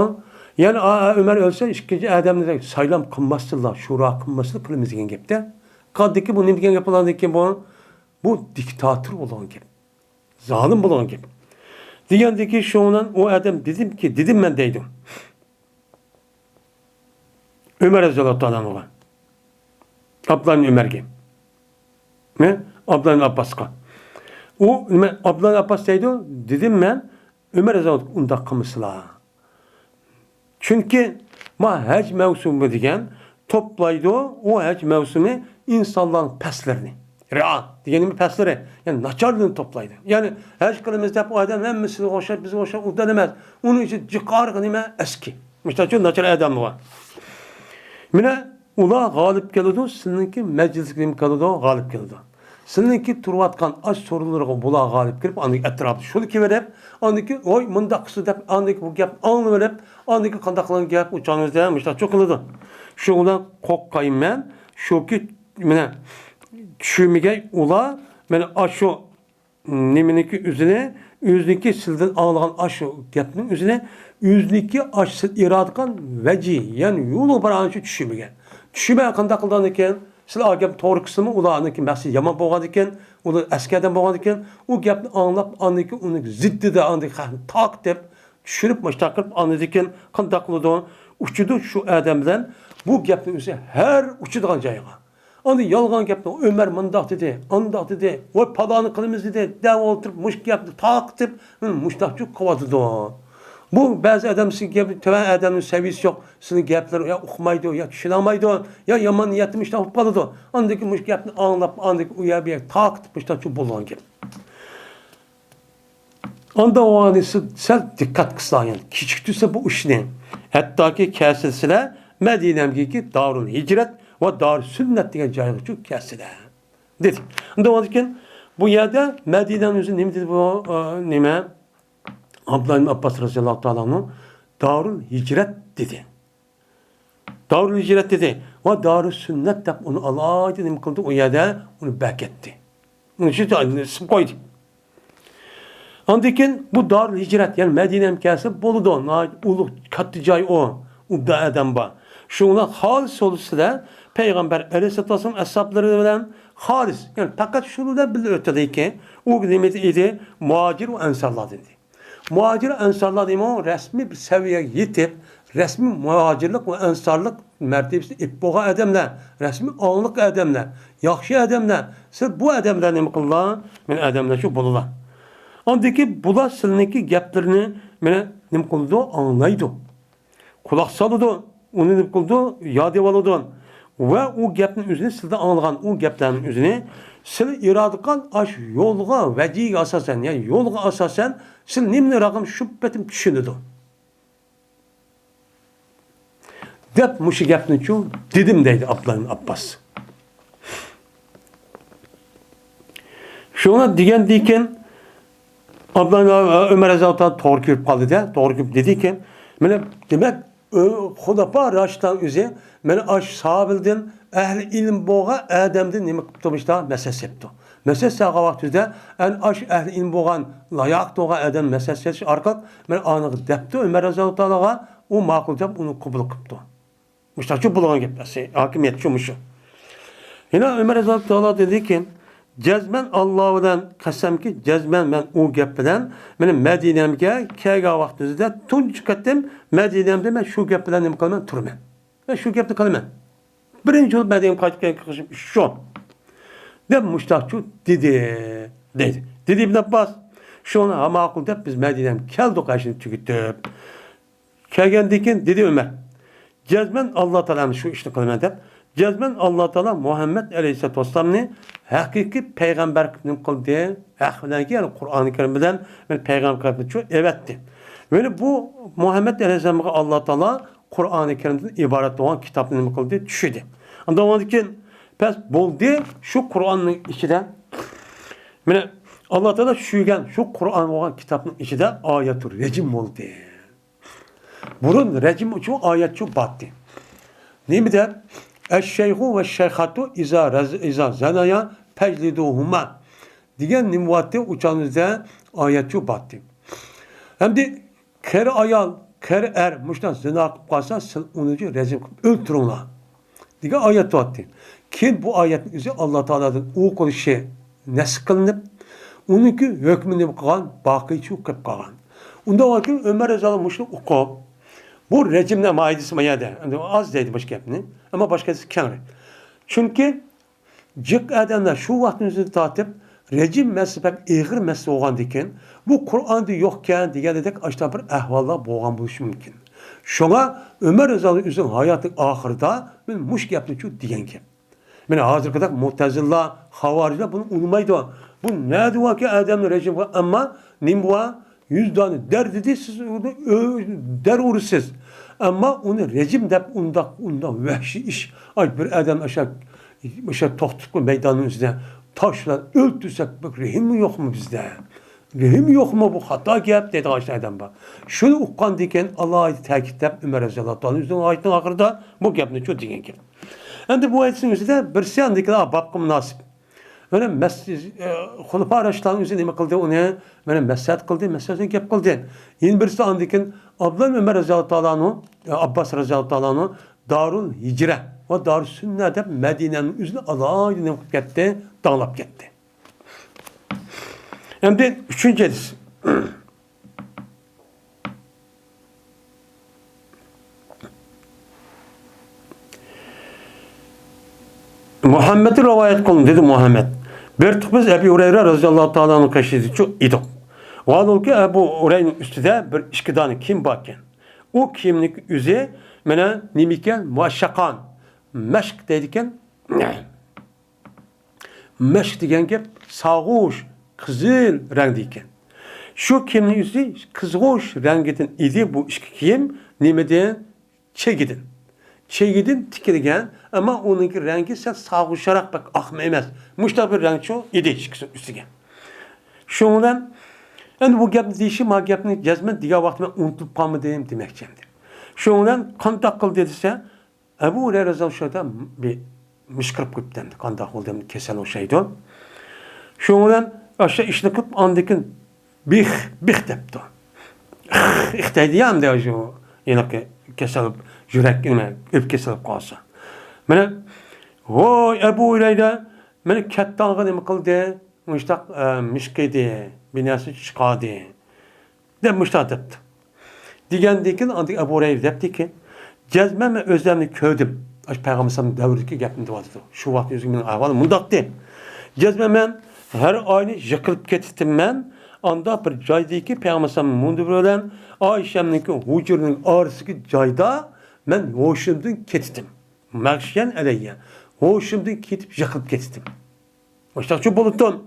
Yani Ömer ölse ikinci adamlar saylam kılmazsınlar, şura kılmazsınlar kılımız degan gapda. Qaddi ki bu nima degan gap bo'ladi ekan bu diktatör olan gap. Zalim olan gap. Degandiki şundan o adam dedim ben deydim. Ömer radıyallahu ta'ala Abdullah Ömer'ge. Ne? Abdullah Abbas'a. O Abdullah Abbas deydi, dedim ben Ömer radıyallahu unda kılmışlar. Çünkü hac mevsumu degan toplaydı o hac mevsumu insanların peslerini. Ria deganimi pesleri. Yani naçarlığını toplaydı. Yani hac kılımız dep o adam hemmisi hoşa bizi hoşa o denemez. Onun için çıkar nime eski. İşte şu naçar adam var. Mine ula galip geldi. Sizinki meclisliğim kaldı galip geldi. Sizinki turvatkan aç soruları bula galip gelip andık etrafı şunu ki verip andaki oy mındaksı dep andaki bu gap anlı verip andaki kandaklan gap uçağınızda işte çok kılıdı. Şu ulan kokkayım ben şu ki mine düşümüge ula mene aşo niminiki üzerine yüzdeki silden ağlayan aşo gapının üzerine yüzdeki aş iradkan veci yani yolu barançı düşümüge. Düşüme kandaklıdan iken siz agap to'g'ri qismi ularniki maqsad yomon bo'lgan ekan, ular askardan bo'lgan ekan, u gapni anglab, andiki uni ziddida andiki tak deb tushirib mashta qilib anladi ekan, qanday qiladi? Uchidi shu odam bilan bu gapni o'zi har uchidigan joyga. Andi yolg'on gapni Ömer mundoq dedi, andoq dedi, voy paloni qilamiz dedi, dav o'tirib mush gapni tak deb mushtaqchi qovadi. Bu bazı adam sizin gibi töven adamın seviyesi yok. Sizin gapları ya okumaydı ya düşünemaydı ya yaman niyetli işte hopladı. Andaki muş gapını anlap andaki uya bir takıp işte şu bulan gibi. Anda o anısı sen dikkat kıslayın. Küçüktüse bu işini. Hatta ki kesilsile Medine'mdeki Darul Hicret ve Darul Sünnet diye caylık çok kesildi. Dedik. Anda o anıken bu yerde Medine'nin yüzü ne dedi bu nime? Abdullah Abbas radıyallahu ta'ala'nın Darul Hicret dedi. Darul Hicret dedi. O Darul Sünnet de onu Allah dedim kıldı o yerde onu beketti. Onun için koydu. Andikin bu Darul Hicret yani Medine mekası Bolu'da ulu kattıcay o da adam var. Şuna halis olursa da Peygamber Aleyhisselatü Vesselam ashabları bilen halis yani fakat şunu da bilir ötede ki o idi muhacir ve ensarlar dedi. Muhacir ensarlar demek resmi bir seviyeye yetip resmi muhacirlik ve ensarlık mertebesi ipboğa adamlar, resmi anlık adamlar, yaxşı adamlar. Sırf bu adamlar ne kıllar? Men adamlar şu bulurlar. Andaki bular sizinki gaplarını mene ne kıldı? Anlaydı. Kulak salıdı. Onu ne kıldı? Yad aladı. Ve o gapın üzerine sizde anlayan o gapların üzerine siz iradıkan aş yolga veciye asasen yani yolga asasen siz nimne rakam şüphetim düşünüdü. Dep muşu gapni şu dedim deydi Abdullah Abbas. Şuna diyen diken Abdullah Ömer Azal'dan doğru görüp kaldı da doğru görüp dedi ki mene demek Xudafa Raşid'dan üze mene aş sahabildin ehli ilim boğa Adem'den nime tutmuşta meses yaptı. Meses sağa vaktinde en aş ehli ilim boğan layak doğğa Adem meses yaptı. Arkat mene anı depti Ömer Azal'dan o makul dep onu kabul kıptı. Müştakçı bulağın gitmesi. Hakimiyet çumuşu. Yine Ömer Azal'dan dedi ki cezmen Allah'dan kasem ki cezmen ben o gap bilen benim Medine'mge kelga vaqtida tunç qatım Medine'mde ben şu gap bilen nima qilaman turman. Ben şu gapni qilaman. Birinchi yol Medine'm qaytgan şu. Deb mushtaqchu dedi. Dedi İbn Abbas. Şuna ma'qul deb biz Medine'm keldik ashini tugitib. Kelgandikin dedi Ömer. Cezmen Allah Teala'nın şu işni qilaman deb cezmen Allah Teala Muhammed Aleyhisselatü Vesselam'ni hakiki peygamber kıldı. Hakikaten yani Kur'an-ı Kerim'den ben peygamber kıldı. Evetti. Böyle bu Muhammed Aleyhisselam'a Allah Teala Kur'an-ı Kerim'den ibaret olan kitabını kıldı. Düşürdü. Anlamadı ki pes buldu şu Kur'an'ın içinde. Yani Allah Teala şu Kur'an olan kitabın içinde ayet-ül rejim oldu. Bunun rejim şu ayet şu battı. Ne mi der? Eşşeyhu ve şeyhatu iza zanaya pecliduhuma. Diyen nimvatte uçağınızda ayetçi battı. Hem de kere ayal, kere er, müşten zina akıp kalsa onucu rezim öldürünler. Diyen ayet battı. Kim bu ayetin üzeri Allah Teala'dan o konuşu nesik kılınıp, onunki hükmünü kalan, bakı çukıp kalan. Onda var ki Ömer Ezal'ın müşten okup, bu rejimle maidisi mayada. Az deydi başka yapını. Ama başkası kenarı. Çünkü cık adamlar şu vaktinizi tatip rejim mesleği ağır mesleği olan diken bu Kur'an'da yokken diye dedik aşağı bir ahvalla boğan buluş mümkün. Şuna Ömer Özal'ın üzerine hayatın ahırda ben muş yaptım şu diyen ki. Yani hazır kadar Mu'tezillah, Havariciler bunu unutmaydı. Bu ne diyor ki adamın rejim var ama nimva 100 tane der dedi siz der uğursuz. Ama onu rejim de onda vahşi iş. Ay bir adam aşağı tohtuklu meydanın üstüne taşla öldürsek bak rehim mi yok mu bizde? Rehim yok mu bu hata gap dedi aşağıdan bak. Şunu ukkan diken Allah'a ait takipte Ömer Azal'ın üzerine ayetin ahırda bu yapını çok diyen ki. Şimdi bu ayetin üzerinde bir şey andıklar babkı münasip. Böyle Xulafı araçlarının üzerine ne kıldı onu? Böyle mesajı kıldı, mesajını gap kıldı. Yine birisi andikin Abdullah Ömer Razıyallahu Teala'nın, Abbas Razıyallahu Teala'nın Darul Hicre ve Darul Sünnet'e Medine'nin üzerine Allah'a gitti, dağılap gitti. Hem de üçüncü hadis. Muhammed'i rivayet kılın dedi Muhammed. Bir tık biz Ebu Hureyre Razıyallahu Teala'nın kaşıdıcı idik. Vallahi ki Ebu Hureyre'nin üstünde bir işkidanı kim bakken. O kimlik üzeri mene nimiken muaşşakan. Meşk dedikken meşk degen ki sağuş, kızıl renk diken. Şu kimlik üzeri kızgıç rengiden idi bu işki kim nimeden çekidin. Çekidin tikilgen ama onunki rengi sen sağuşarak bak akma emez. Muşta bir renk şu idi çıksın üstüge. Şundan yani bu gapni deyişi ma gapni cezmen diye vaktime unutup kalma deyim demekçemdir. Şundan kandak kıl dediyse Ebu Hureyre Razıyallahu bir müşkırıp gittim. Kandak oldum kesel o şeydi. Şundan aşağı işlikip andikin bih depti. İhtiyacım da şu yine ki kesilip yürekime öp kesilip kalsa. Mene vay Ebu Hureyre mene kettanğı ne kıldı? Müştak mişkedi, binası çıkadı. De müştak depti. Digendikin andik Ebu Hureyre depti ki cezmem ve özlemini köydüm. Peygamber sallallahu devrdeki gapında vardı. Şu vakti yüzümün ahvalı mundakti. Cezmem her aynı yıkılıp kettim ben. Anda bir caydaki Peygamber sallallahu mundu bilen Ayşem'ninki hucurunun ağrısıki cayda ben hoşumdan kettim. Mağşiyen eleyye. Hoşumdan ketip yıkılıp kettim. Hoştak şu buluttum.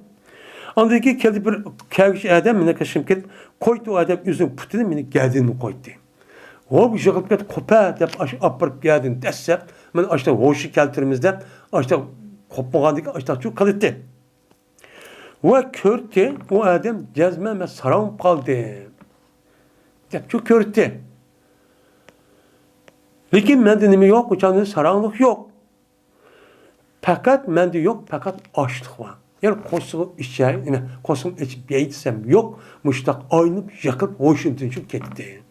Andaki keldi bir kevş adam mine kaşım ket koydu adam üzüm putunu mine geldiğini koydu. Hop yığılıp ket kopa dep apırıp geldin desep men açta hoşu keltirimiz dep açta kopmagandık açta şu kılıttı. Ve körtü o adam cezme ve saram kaldı. Dep şu körtü. Lekin mende nima yok, uçanın saranlık yok. Fakat mende yok, fakat açlık var. Yani kosuğu içer, yine kosuğum içip yeyitsem yok, muştak aynıp, yakıp, hoşundan şu gitti.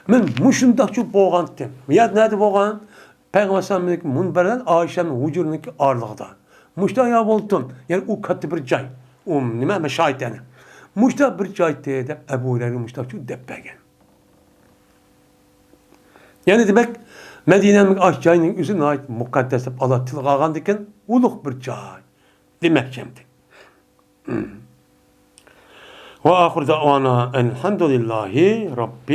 Ben muşundak şu boğandım. Ya nerede boğan? Peygamber sallallahu munberden Ayşe'nin huzurundaki ağırlıkta. Muştak ya buldum. Yani o katı bir cay. Nima ama şahit yani. Muştak bir cay deyip Ebu Hureyre muştak şu deppegen. Yani demek Medine'nin aşçayının üzerine ait mukaddes Allah tilga algandiken uluk bir cay. Demek şimdi. Ve ahir davana elhamdülillahi Rabbil